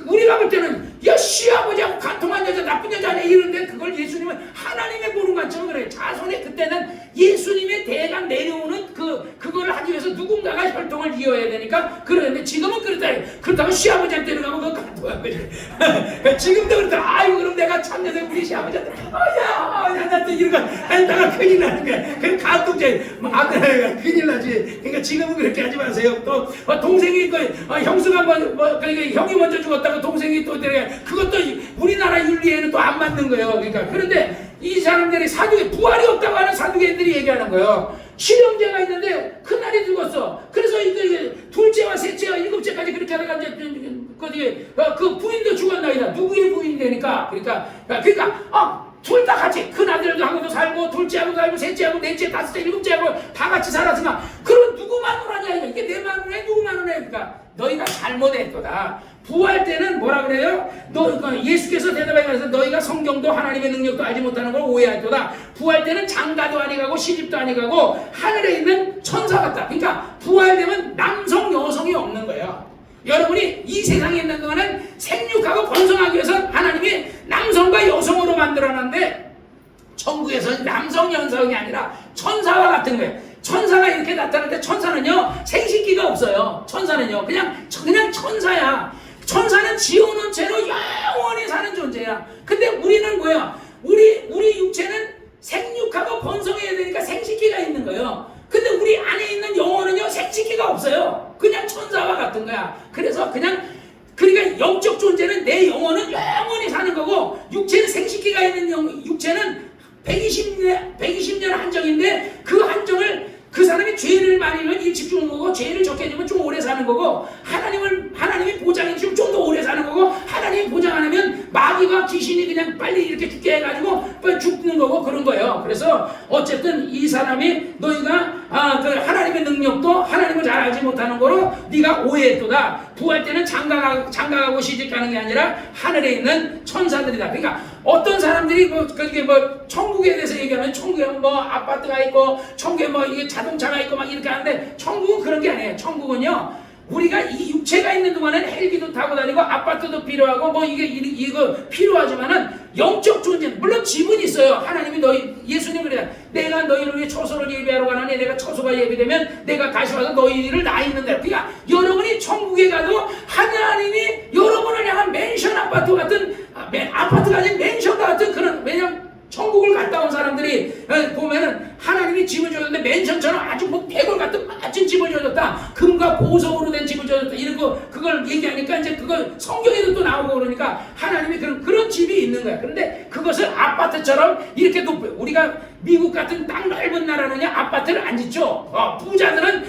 우리가 볼 때는 시아버지하고 간통한 여자 나쁜 여자네 이러는데 그걸 예수님은 하나님의 보는 관점은 그래요. 자손의 그때는 예수님의 대가 내려오는 그거를 하기 위해서 누군가가 혈통을 이어야 되니까 그러는데 지금은 그렇다고 시아버지한테 들어가면 그거 간통한 거지. 지금도 그렇다. 아이고 그럼 내가 참여된 우리 시아버지한테 나한테 이런 거 한다가 큰일 나는 거야. 그럼 간통죄 아들 큰일 나지. 그러니까 지금은 그렇게 하지 마세요. 또 동생이 형수가 형이 먼저 죽었다고 동생이 또 그것도 우리나라 윤리에는 또 안 맞는 거예요. 그러니까 그런데 이 사람들이 부활이 없다고 하는 사두개인들이 얘기하는 거예요. 7형제가 있는데 큰아들이 죽었어. 그래서 둘째와 셋째와 일곱째까지 그렇게 하다가 이제 그 부인도 죽었나이다. 누구의 부인이 되니까 그러니까 둘 다 같이 큰아들하고도 살고 둘째하고도 살고 셋째하고 넷째 다섯째 일곱째하고 다 같이 살았으면 그럼 누구 마누라냐 이게 내 마누라야 누구 마누라야. 그러니까 너희가 잘못했도다. 부활 때는 뭐라 그래요? 예수께서 대답하면서 너희가 성경도 하나님의 능력도 알지 못하는 걸 오해할도다. 부활 때는 장가도 아니가고 시집도 아니가고 하늘에 있는 천사 같다. 그러니까 부활되면 남성 여성이 없는 거예요. 여러분이 이 세상에 있는 동안은 생육하고 번성하기 위해서 하나님이 남성과 여성으로 만들어놨는데 천국에서는 남성 여성이 아니라 천사와 같은 거예요. 천사가 이렇게 이렇게 나타나는데 천사는요 생식기가 없어요. 천사는요 그냥 천사야. 천사는 지어놓은 채로 영원히 사는 존재야. 근데 우리는 뭐야? 우리 육체는 생육하고 번성해야 되니까 생식기가 있는 거예요. 근데 우리 안에 있는 영혼은요 생식기가 없어요. 그냥 천사와 같은 거야. 그래서 그러니까 영적 존재는 내 영혼은 영원히 사는 거고, 육체는 생식기가 있는 육체는 120년 한정인데, 그 한정을 그 사람이 죄를 많이 하면 일찍 죽는 거고, 죄를 적게 지면 좀 오래 사는 거고, 하나님이 보장해 주면 좀 더 오래 사는 거고, 하나님이 보장 안 하면 마귀와 귀신이 그냥 빨리 이렇게 죽게 해가지고 빨리 죽는 거고, 그런 거예요. 그래서 어쨌든 이 사람이 너희가 그 하나님의 능력도 하나님을 잘 알지 못하는 거로 네가 오해했도다. 부활 때는 장가가고 시집가는 게 아니라 하늘에 있는 천사들이다. 그러니까 어떤 사람들이 그게 천국에 대해서 얘기하면 천국에 아파트가 있고 천국에 이게 자동차가 있고 막 이렇게 하는데, 천국은 그런 게 아니에요. 천국은요 우리가 이 육체가 있는 동안은 헬기도 타고 다니고 아파트도 필요하고 이거 필요하지만은 영적 존재, 물론 집은 있어요. 하나님이 예수님 그래요. 내가 너희를 위해 처소를 예비하러 가노니 내가 처소가 예비되면 내가 다시 와서 너희를 나 있는 대로. 그러니까 여러분이 천국에 가도 하나님이 여러분을 향한 맨션 아파트 같은 아파트가 아닌 맨션과 같은 그런, 왜냐면 천국을 갔다 온 사람들이 보면은 하나님이 집을 줘줬는데 맨션처럼 아주 백월 같은 멋진 집을 줘줬다. 금과 보석으로 된 집을 줘줬다. 이런 그걸 얘기하니까 이제 그걸 성경에도 또 나오고 그러니까 하나님이 그런 집이 있는 거야. 그런데 그것을 아파트처럼 이렇게 우리가 미국 같은 땅 넓은 나라는요 아파트를 안 짓죠. 부자들은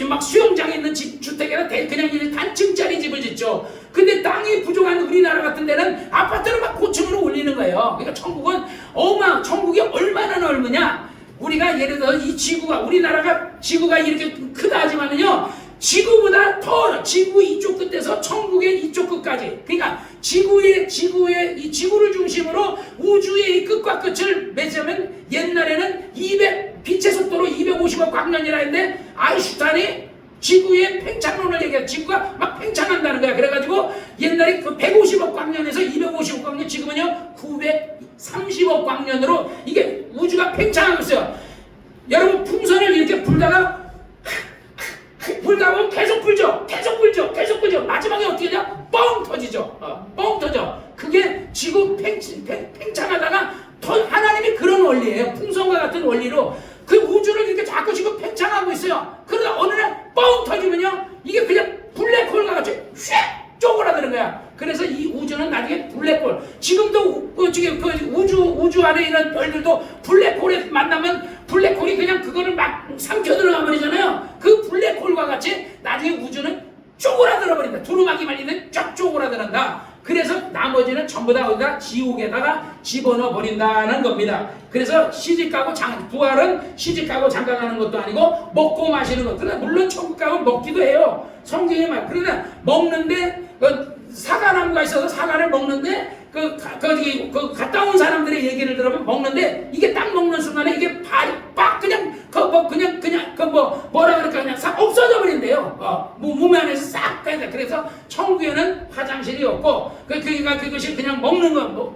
막 수영장에 있는 주택에다 그냥 단층짜리 집을 짓죠. 근데 땅이 부족한 우리나라 같은 데는 아파트를 막 고층으로 올리는 거예요. 그러니까 천국이 얼마나 넓으냐? 우리가 예를 들어 이 지구가, 우리나라가 지구가 이렇게 크다 하지만은요 지구보다 더 지구 이쪽 끝에서 천국의 이쪽 끝까지, 그러니까 지구의 이 지구를 중심으로 우주의 이 끝과 끝을 맺으면 옛날에는 빛의 속도로 250억 광년이라 했는데 아인슈타인이 지구의 팽창론을 얘기해. 지구가 막 팽창한다는 거야. 그래가지고 옛날에 그 150억 광년에서 250억 광년, 지금은요 930억 광년으로 이게 우주가 팽창하고 있어요. 여러분 풍선을 이렇게 불다가 보면 계속 불죠. 마지막에 어떻게 되냐? 뻥 터지죠. 뻥 터져. 그게 지구 팽창하다가 하나님이 그런 원리예요. 풍선과 같은 원리로 그 우주를 이렇게 자꾸 지금 팽창하고 있어요. 그러다 어느 날 뻥 터지면요 이게 그냥 블랙홀과 같이 휙 쪼그라드는 거야. 그래서 이 우주는 나중에 블랙홀, 지금도 우주 안에 있는 별들도 블랙홀에 만나면 블랙홀이 그냥 그거를 막 삼켜 들어가 버리잖아요. 그 블랙홀과 같이 나중에 우주는 쪼그라들어 버린다. 두루마기 말리는 쫙 쪼그라든다. 그래서 나머지는 전부 다 어디다 지옥에다가 집어넣어 버린다는 겁니다. 그래서 시집가고 부활은 시집가고 장가가는 것도 아니고 먹고 마시는 것. 그러나 물론 천국 가면 먹기도 해요. 성경에 말. 그러나 먹는데 사과나무가 있어서 사과를 먹는데 갔다 온 사람들의 얘기를 들으면 먹는데 이게 딱 먹는 순간에 이게 발이 빡 뭐라 그럴까 그냥 싹 없어져 버린대요. 몸 안에서 싹. 그래서 천국에는 화장실이 없고 그러니까 그것이 그냥 먹는 거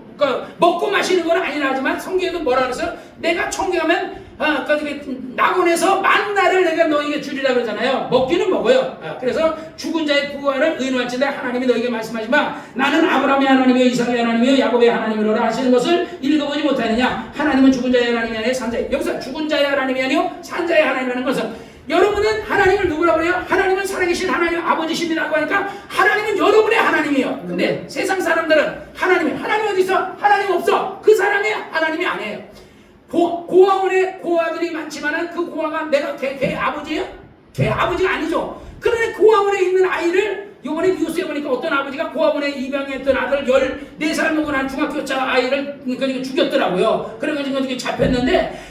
먹고 마시는 건 아니라 하지만 성경에도 뭐라 그래서 내가 천국에 가면 낙원에서 만나를 내가 너희에게 주리라 그러잖아요. 먹기는 먹어요. 그래서 죽은 자의 부활을 의논할지인데 하나님이 너희에게 말씀하지만 나는 아브라함의 하나님이요 이삭의 하나님이요 야곱의 하나님이로라 하시는 것을 읽어보지 못하느냐. 하나님은 죽은 자의 하나님이 아니요 산자의, 여기서 죽은 자의 하나님이 아니요 산자의 하나님이라는 것은 여러분은 하나님을 누구라고 그래요? 하나님은 살아계신 하나님 아버지십니다라고 하니까 하나님은 여러분의 하나님이에요. 근데 세상 사람들은 하나님 어디 있어? 하나님 없어. 그 사람이 하나님이 아니에요. 고아원에 고아들이 많지만은 그 고아가 내가 걔 아버지예요? 걔 아버지가 아니죠. 그런데 고아원에 있는 아이를 요번에 뉴스에 보니까 어떤 아버지가 고아원에 입양했던 아들 14살 먹은 한 중학교차 아이를 죽였더라고요. 그래가지고 잡혔는데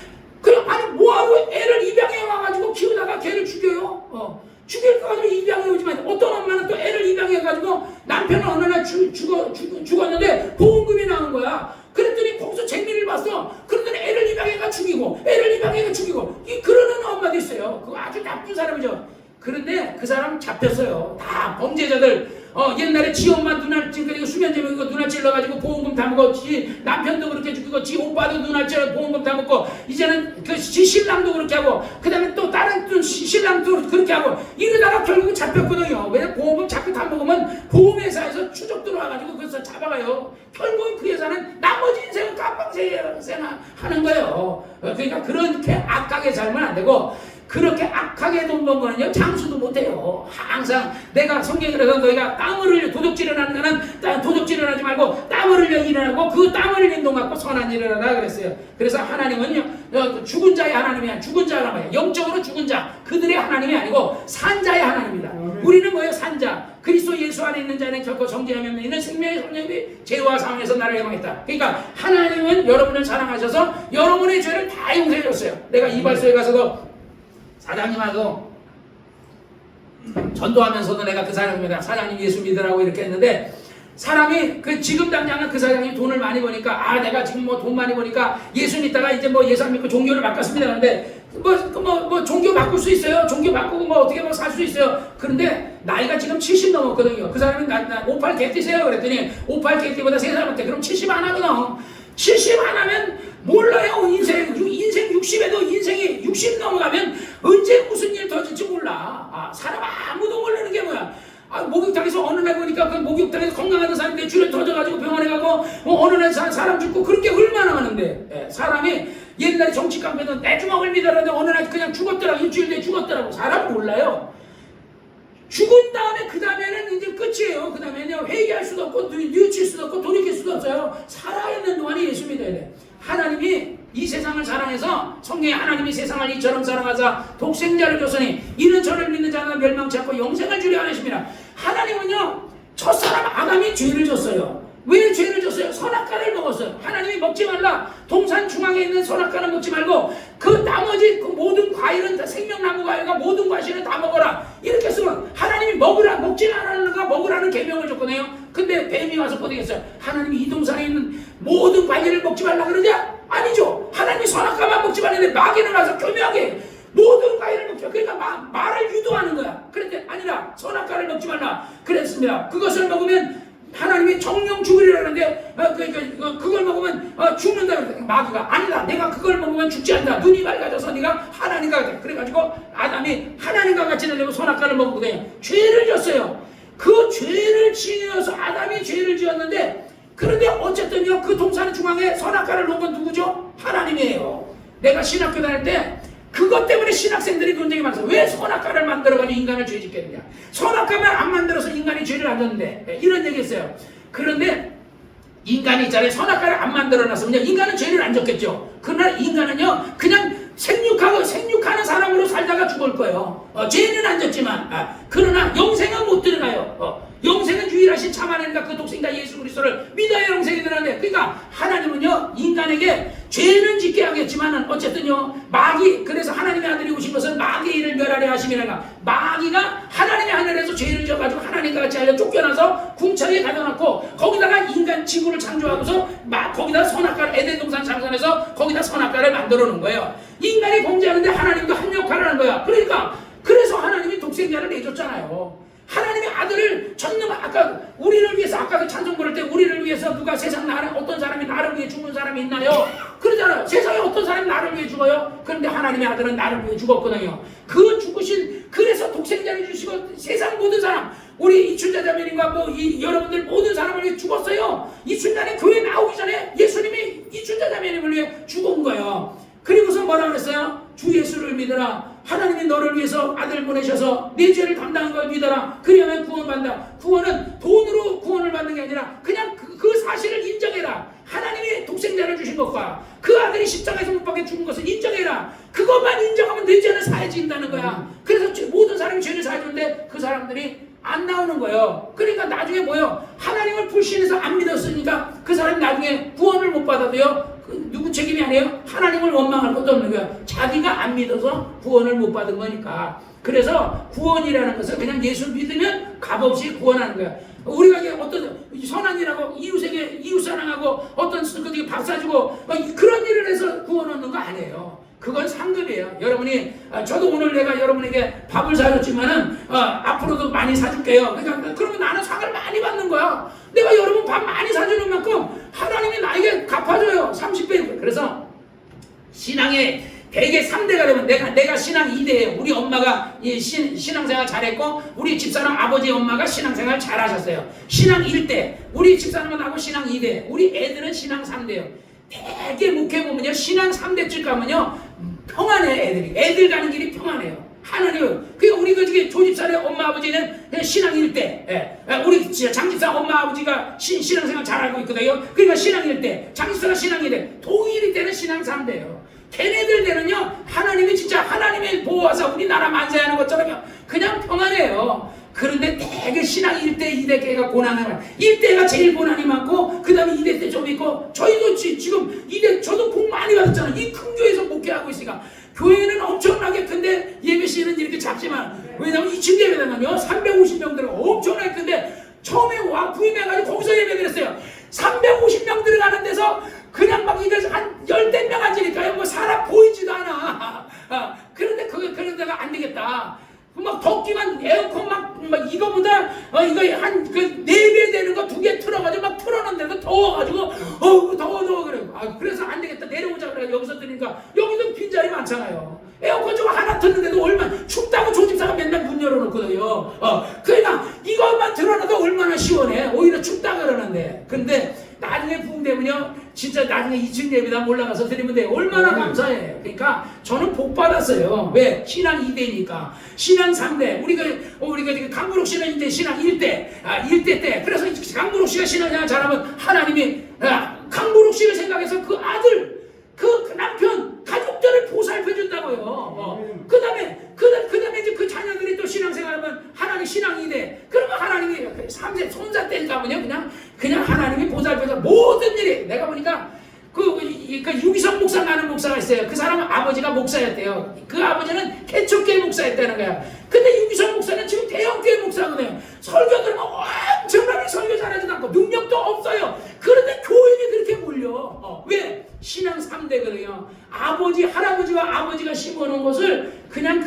아니 뭐하러 애를 입양해 와가지고 키우다가 걔를 죽여요? 죽일 거 가지고 입양해 오지만 어떤 엄마는 또 애를 입양해 가지고 남편은 어느 날 죽었는데 보험금이 나온 거야. 그랬더니 거기서 재미를 봤어. 그랬더니 애를 입양해가 죽이고 그러는 엄마도 있어요. 그거 아주 나쁜 사람이죠. 그런데 그 사람 잡혔어요. 다 범죄자들. 옛날에 지 엄마 눈알 찔러가지고 수면제면 눈알 찔러가지고 보험금 다 먹고 지 남편도 그렇게 죽이고 지 오빠도 눈알 찔러 보험금 다 먹고 이제는 지 신랑도 그렇게 하고 그 다음에 또 다른 신랑도 그렇게 하고 이러다가 결국 잡혔거든요. 왜냐면 보험을 자꾸 다 먹으면 보험회사에서 추적 들어와가지고 그래서 잡아가요. 결국 그 여자는 나머지 인생은 깜빵생활 하는 거예요. 그러니까 그렇게 악하게 살면 안 되고, 그렇게 악하게 돈 번 거는요 장수도 못해요. 항상 내가 성경에 그래서 너희가 땀을 흘려 도둑질을 하는 거는 도둑질을 하지 말고 땀을 흘려 일어나고 그 땀을 흘린 돈 갖고 선한 일을 하라 그랬어요. 그래서 하나님은요 죽은 자의 하나님이야. 죽은 자가 뭐야? 영적으로 죽은 자, 그들의 하나님이 아니고 산자의 하나님이다. 우리는 뭐예요? 산자. 그리스도 예수 안에 있는 자는 결코 정죄하면 있는 생명의 성령이 죄와 사망에서 나를 해방했다. 그러니까 하나님은 여러분을 사랑하셔서 여러분의 죄를 다 용서해 줬어요. 내가 이발소에 가서도 사장님하고 전도하면서도 내가 그 사람입니다. 사장님 예수 믿으라고 이렇게 했는데, 사람이 지금 당장은 그 사장님이 돈을 많이 버니까 내가 지금 뭐 돈 많이 버니까 예수 믿다가 이제 뭐 예수 안 믿고 종교를 바꿨습니다. 그런데 뭐 종교 바꿀 수 있어요. 종교 바꾸고 뭐 어떻게 뭐 살 수 있어요. 그런데 나이가 지금 70 넘었거든요. 그 사람이 58 개띠세요. 그랬더니 58 개띠보다 3살밖에. 그럼 70 안 하거든. 70 안 하면 몰라요. 인생 60에도 인생이 60 넘어가면 언제 무슨 일 터질지 몰라. 사람 아무도 모르는 게 뭐야. 목욕탕에서 어느 날 보니까 그 목욕탕에서 건강하던 사람인데 줄에 터져가지고 병원에 가고 어느 날 사람 죽고 그런 게 얼마나 많은데. 사람이 옛날에 정치 깡패도 내 주먹을 믿으라는데 어느 날 그냥 죽었더라고. 일주일 뒤에 죽었더라고. 사람 몰라요. 죽은 다음에 그 다음에는 이제 끝이에요. 그 다음에는 회개할 수도 없고 뉘우칠 수도 없고 돌이킬 수도 없어요. 살아있는 동안에 예수 믿어야 돼. 하나님이 이 세상을 사랑해서 성경에 하나님이 세상을 이처럼 사랑하사 독생자를 줬으니 이는 저를 믿는 자가 멸망치 않고 영생을 주려 하심이라. 하나님은요 첫사람 아담이 죄를 졌어요. 왜 죄를 졌어요? 선악과를 먹었어요. 하나님이 먹지 말라. 동산 중앙에 있는 선악과는 먹지 말고 그 나머지 그 모든 과일은 다 생명나무 과일과 모든 과실은 다 먹어라. 이렇게 쓰면 하나님이 먹지 말라는가 먹으라는 계명을 줬거든요. 근데 뱀이 와서 어디겠어요? 하나님이 이 동산에 있는 모든 과일을 먹지 말라 그러냐? 아니죠. 하나님이 선악과만 먹지 말라는데 마귀는 와서 교묘하게 모든 과일을 먹죠. 그러니까 말을 유도하는 거야. 그런데 아니라 선악과를 먹지 말라 그랬습니다. 그것을 먹으면 하나님이 정령 죽으리라는데 그걸 먹으면 죽는다 그랬더니 마귀가 아니다. 내가 그걸 먹으면 죽지 않는다. 눈이 밝아져서 네가 하나님과 같아. 그래가지고 아담이 하나님과 같이 되려고 선악과를 먹거든요. 죄를 졌어요. 그 죄를 지어서 아담이 죄를 지었는데, 그런데 어쨌든요 그 동산 중앙에 선악과를 놓은 건 누구죠? 하나님이에요. 내가 신학교 다닐 때 그것 때문에 신학생들이 논쟁이 많았어요. 왜 선악과를 만들어가지고 인간을 죄짓게 했느냐. 선악과만 안 만들어서 인간이 죄를 안 졌는데, 이런 얘기 했어요. 그런데 인간이 있잖아요. 선악과를 안 만들어놨으면 인간은 죄를 안 졌겠죠. 그러나 인간은요 그냥 생육하는 사람으로 살다가 죽을 거예요. 죄는 안 졌지만 그러나 영생은 못 들어가요. 영생은 유일하신 참 하나님과 그 독생자 예수 그리스도를 믿어야 영생이 들어가는데, 그러니까 하나님은요 인간에게 죄는 짓게 하겠지만은 어쨌든요 그래서 하나님의 아들이 오신 것은 마귀의 일을 멸하려 하심이라가, 마귀가 하나님의 하늘에서 죄를 져가지고 하나님과 같이 하려 쫓겨나서 궁창에 가둬놓고 거기다가 인간 지구를 창조하고서 거기다 선악과를 에덴 동산 창조해서 거기다 선악과를 만들어 놓은 거예요. 인간이 범죄하는데 하나님도 한 역할을 하는 거야. 그래서 하나님이 독생자를 내줬잖아요. 하나님의 아들을 아까 우리를 위해서, 아까 그 찬송 부를 때 우리를 위해서 누가 세상 어떤 사람이 나를 위해 죽는 사람이 있나요? 그러잖아요. 세상에 어떤 사람이 나를 위해 죽어요? 그런데 하나님의 아들은 나를 위해 죽었거든요. 그래서 독생자를 주시고 세상 모든 사람, 우리 이춘자 자매님과 여러분들 모든 사람을 위해 죽었어요. 이춘자는 교회 나오기 전에 예수님이 이춘자 자매님을 위해 죽은 거예요. 그리고서 뭐라 그랬어요? 주 예수를 믿어라. 하나님이 너를 위해서 아들 보내셔서 네 죄를 담당한 걸 믿어라. 그러면 구원받는다. 구원은 돈으로 구원을 받는 게 아니라 그냥 그 사실을 인정해라. 하나님이 독생자를 주신 것과 그 아들이 십자가에서 못 박혀 죽은 것을 인정해라. 그것만 인정하면 내 죄는 사해진다는 거야. 그래서 모든 사람이 죄를 사해주는데 그 사람들이 안 나오는 거예요. 그러니까 나중에 뭐예요? 하나님을 불신해서 안 믿었으니까 그 사람이 나중에 구원을 못 받아도요 누구 책임이 아니에요? 하나님을 원망할 것도 없는 거야. 자기가 안 믿어서 구원을 못 받은 거니까. 그래서 구원이라는 것은 그냥 예수 믿으면 값없이 구원하는 거야. 우리가 어떤 선한 일하고 이웃 사랑하고 어떤 밥 사주고 그런 일을 해서 구원 얻는 거 아니에요. 그건 상급이에요. 여러분이 저도 오늘 내가 여러분에게 밥을 사줬지만은 앞으로도 많이 사줄게요. 그러면 나는 상을 많이 받는 거야. 내가 여러분 밥 많이 사주는 만큼 하나님이 나에게 갚아줘요. 30배. 그래서 신앙의 대개 3대가 되면 내가 신앙 2대예요. 우리 엄마가 신앙생활 잘했고 우리 집사람 아버지 엄마가 신앙생활 잘하셨어요. 신앙 1대, 우리 집사람은 하고 신앙 2대, 우리 애들은 신앙 3대예요. 대개 목회 보면요, 신앙 3대쯤 가면요 평안해. 애들 가는 길이 평안해요. 하나님, 그러니까 우리 그 조집사의 엄마 아버지는 신앙 1대, 우리 장집사 엄마 아버지가 신앙생활 잘하고 있거든요. 그러니까 신앙 1대, 장집사가 신앙 2대, 동일이 때는 신앙 3대예요. 걔네들 때는요, 하나님이 진짜 하나님의 보호하사 우리나라 만세하는 것처럼 그냥 평안해요. 그런데 대개 신앙 1대, 2대 걔가 고난을 많아요. 1대가 제일 고난이 많고 그 다음에 2대 때 좀 있고, 저희도 지금 2대, 저도 복 많이 받았잖아요. 이 큰 교회에서 목회하고 있으니까. 교회는 엄청나게 큰데 예배 시에는 이렇게 작지만, 왜냐면 2층 예배당은요 350명 들어가 엄청나게 큰데, 처음에 부임해가지고 거기서 예배드렸어요. 350명 들어가는 데서 그냥 막 이게 한 10명 앉으니까요, 뭐 사람 보이지도 않아. 그런데 그러다가 안 되겠다. 막 덥기만 에어컨 막 이거보다 이거 한 그 4배 되는 거 2개 틀어가지고 막 틀어놓는데도 더워가지고 더워 그래. 그래서 안 되겠다, 내려오자 그래. 여기서 뜨니까 여기도 빈자리 많잖아요. 에어컨 좀 하나 틀는데도 얼마나 춥다고 조집사가 맨날 문 열어놓거든요. 그러니까 이것만 틀어놔도 얼마나 시원해. 오히려 춥다 그러는데. 근데 나중에 부흥 되면요, 진짜 나중에 2층 예배당 올라가서 드리면 돼요. 얼마나 감사해. 그러니까 저는 복 받았어요. 왜? 신앙 2대니까. 신앙 3대. 우리가 강구록 씨는 이제 신앙 1대, 1대 때. 그래서 강구록 씨가 신앙생활 잘하면 하나님이 강구록 씨를 생각해서 그 아들, 그 남편, 가족들을 보살펴 준다고요. 그 다음에 이제 그 자녀들이 또 신앙생활하면 하나님 신앙 2대. 그러면 하나님이 3세 손자 때 가면요, 그냥 하나님이 보살펴서 모든 일이. 내가 보니까 그 유기성 목사 나는 목사가 있어요. 그 사람은 아버지가 목사였대요. 그 아버지는 개척교회 목사였다는 거야. 근데 유기성 목사는 지금 대형교회 목사거든요. 설교 들으면 엄청나게 설교 잘하지도 않고 능력도 없어요. 그런데 교인이 그렇게 몰려. 왜? 신앙 3대거든요. 아버지, 할아버지와 아버지가 심어놓은 것을 그냥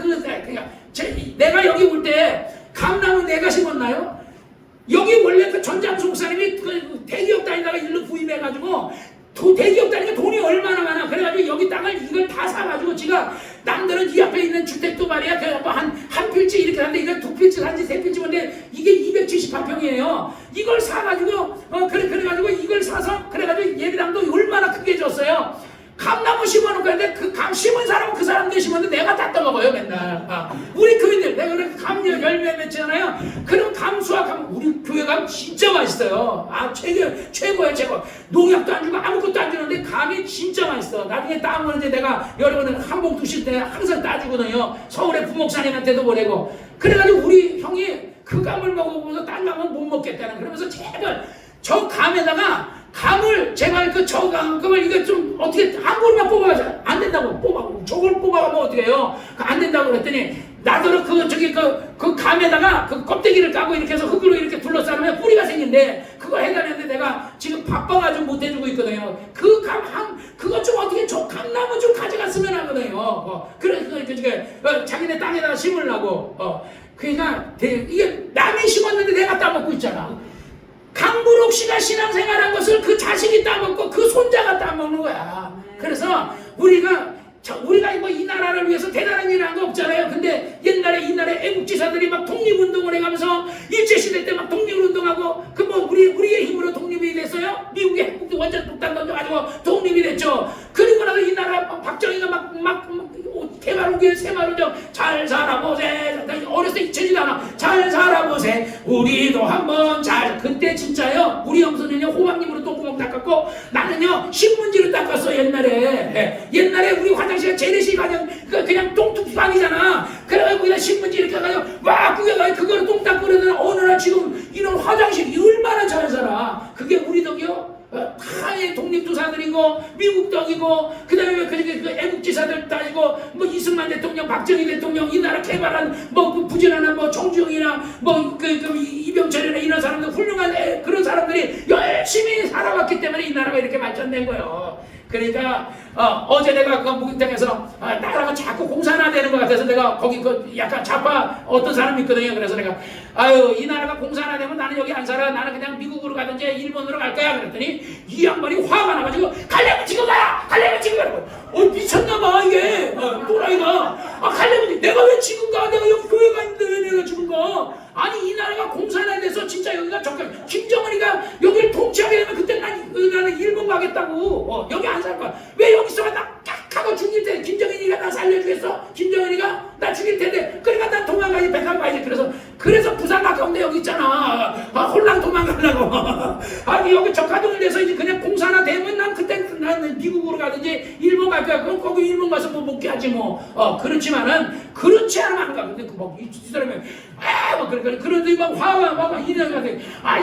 내가 여기 올 때 감나무 내가 심었나요? 여기 원래 그 전장수 목사님이 그 대기업 다니다가 일로 부임해가지고 대기업 다니까 돈이 얼마나 많아. 그래가지고 여기 땅을 이걸 다 사가지고 지가, 남들은 이 앞에 있는 주택도 말이야 그 한 필지 이렇게 하는데 이걸 2필지 산지 3필지 건데 이게 278평이에요. 이걸 사가지고 그래가지고 이걸 사서 그래가지고 예배당도 얼마나 크게 줬어요. 감나무 심어놓고 했는데 그 감 심은 사람은 그 사람들 심었는데 내가 다 떠먹어요 맨날. 우리 교인들 내가 그렇게 감 열매 맺잖아요. 그럼 감수학 우리 교회 감 진짜 맛있어요. 최고야 최고. 농약도 안 주고 아무것도 안 주는데 감이 진짜 맛있어. 나중에 따먹는데 내가 여러분은 한봉 두실 때 항상 따주거든요. 서울의 부목사님한테도 보내고. 그래가지고 우리 형이 그 감을 먹어보면서 딴 감은 못 먹겠다는, 그러면서 제발 저 감에다가 감을 제발 그걸 이거 좀 어떻게 한 그릇만 뽑아가자. 안 된다고 저걸 뽑아가면 어떻게 해요? 안 된다고 그랬더니 나더러 그 감에다가 그 껍데기를 까고 이렇게 해서 흙으로 이렇게 둘러싸면 뿌리가 생긴대. 그거 해달랬는데 내가 지금 바빠가지고 못 해주고 있거든요. 그거 좀 어떻게 저 감나무 좀 가져갔으면 하거든요. 자기네 땅에다가 심으려고. 그러니까 이게 남이 심었는데 내가 따먹고 있잖아. 강부록 씨가 신앙생활한 것을 그 자식이 따먹고 그 손자가 따먹는 거야. 그래서 우리가 뭐 이 나라를 위해서 대단한 일을 한 거 없잖아요. 근데 옛날에 이 나라의 애국지사들이 막 독립운동을 해가면서 일제시대 때 막 독립운동하고 우리의 힘으로 독립이 됐어요. 미국의 핵국도 원전 폭탄 던져가지고 독립이 됐죠. 그리고 나서 이 나라 박정희가 막 개발운기에 새마을정 잘 살아보세. 어렸을 때 잊혀지도 않아. 잘 살아보세. 우리도 한번 그때 진짜요. 우리 형수는요 호박님으로 똥구멍 닦았고 나는요 신문지로 닦았어. 옛날에 우리 화장실 재래식 그냥 똥뚝방이잖아. 그래가지고 그냥 신문지 이렇게 해가지고 막 그거를 똥 닦고 그러더니 어느 날 지금 이런 화장실이 얼마나 잘 살아. 그게 우리 덕이요? 다의 독립투사들이고 미국 덕이고 그다음에 그 애국지사들 따지고 뭐 이승만 대통령, 박정희 대통령, 이 나라 개발한 그 부지런한 정주영이나 이병철이나 이런 사람들 훌륭한 그런 사람들이 열심히 살아왔기 때문에 이 나라가 이렇게 발전된 거예요. 그러니까 어제 내가 그 목욕탕에서 나라가 자꾸 공산화 되는 것 같아서 내가 거기 그 약간 좌파 어떤 사람이 있거든요. 그래서 내가 아유 이 나라가 공산화 되면 나는 여기 안 살아. 나는 그냥 미국으로 가든지 일본으로 갈 거야. 그랬더니 이 양반이 화가 나가지고 가려면 지금 가라. 가려면 지금 가라고. 미쳤나봐 이게 또라이가. 가려면 내가 왜 지금 가? 내가 여기 교회가 있는데 왜 내가 지금 가? 아니 이 나라가 공산화 돼서 진짜 여기가 정말 김정은이가 여기를 통치하게 되면 그때 나는 일본 가겠다고. 여기 안 살 거야. 왜 여기서 나 깍 하고 죽일 때 김정은이가 나 살려주겠어? 김정은이가 나 죽일 텐데 그러니까 난 도망가야지. 백합 가야지. 그래서 부산 가까운데 여기 있잖아. 홀랑 도망가려고. 아니 여기 적화동을 내서 이제 그냥 공산화 되면 난 그때 난 미국으로 가든지 일본 갈 거야. 그럼 거기 일본 가서 뭐 먹게 하지 뭐. 그렇지만은 그렇지 않으면 안 가. 근데 이 사람이 그러더니 막 화가 막 이래가 돼.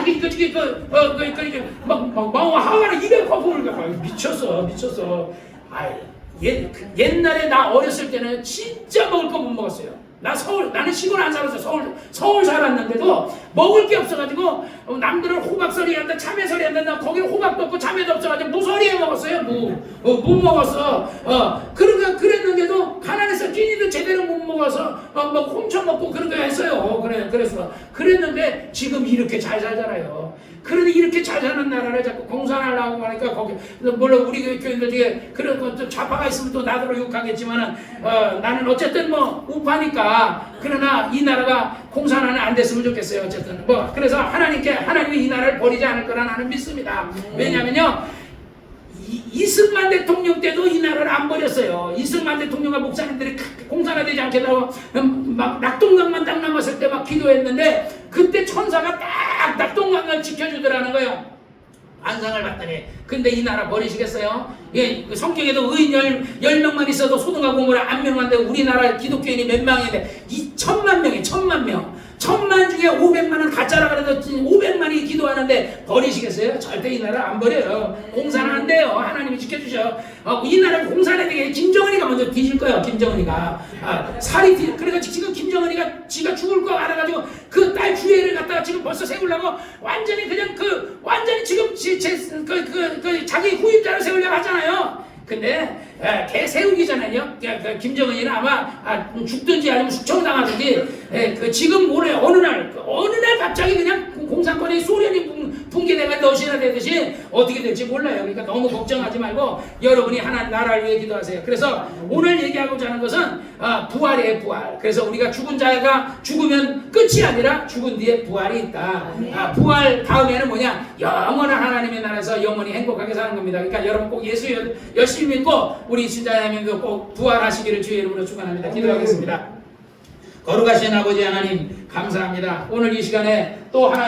이게 막 화가 200%를 가. 미쳤어. 옛날에 나 어렸을 때는 진짜 먹을 거 못 먹었어요. 나는 시골 안 살았어. 서울 살았는데도 먹을 게 없어가지고 남들은 호박서리 한다, 참외서리 한다. 나 거기 호박도 없고 참외도 없어가지고 무서리에 먹었어요. 무 먹었어. 그랬는데도 가난해서 끼니도 제대로 못 먹어서 막 훔쳐 먹고 그런 거 했어요. 그랬는데 지금 이렇게 잘 살잖아요. 그러니 이렇게 잘 사는 나라를 자꾸 공산하려고 하니까 거기 물론 우리 교인들 중에 그런 좀 좌파가 있으면 또 나더러 욕하겠지만은 나는 어쨌든 뭐 우파니까 그러나 이 나라가 공산화는 안 됐으면 좋겠어요. 어쨌든 그래서 하나님이 이 나라를 버리지 않을 거라 나는 믿습니다. 왜냐면요 이승만 대통령 때도 이 나라를 안 버렸어요. 이승만 대통령과 목사님들이 공산화되지 않겠다고 막 낙동강만 딱 남았을 때 막 기도했는데 그때 천사가 딱 낙동강을 지켜주더라는 거예요. 안상을 받더니. 근데 이 나라 버리시겠어요? 성경에도 의인 10명만 있어도 소돔과 고모라 안 멸망한데 우리나라 기독교인이 몇 명인데 2천만 명이 1,000만 명. 1,000만 중에 500만은 가짜라 그래도 500만이 기도하는데 버리시겠어요? 절대 이 나라 안 버려요. 공산화 안 돼요. 하나님이 지켜주셔. 이 나라 공산화되게 김정은이가 먼저 뒤질 거예요. 김정은이가 그러니까 지금 김정은이가 지가 죽을 거 알아가지고 그 딸 주애를 갖다가 지금 벌써 세우려고 완전히 그냥 완전히 지금 자기 후임자를 세우려고 하잖아요. 근데 걔 세우기 전에요. 김정은이는 아마 죽든지 아니면 숙청당하든지 지금 올해 어느 날 갑자기 그냥 공산권의 소련이 붕괴되면 러시아가 되듯이 어떻게 될지 몰라요. 그러니까 너무 걱정하지 말고 여러분이 하나님 나라를 위해 기도하세요. 그래서 오늘 얘기하고자 하는 것은 부활이에요. 부활. 그래서 우리가 죽은 자가 죽으면 끝이 아니라 죽은 뒤에 부활이 있다. 부활 다음에는 뭐냐? 영원한 하나님의 나라에서 영원히 행복하게 사는 겁니다. 그러니까 여러분 꼭 예수 열심히 믿고 우리 신자님도 꼭 부활하시기를 주의 이름으로 축원합니다. 기도하겠습니다. 거룩하신 아버지 하나님 감사합니다. 오늘 이 시간에 또 하나님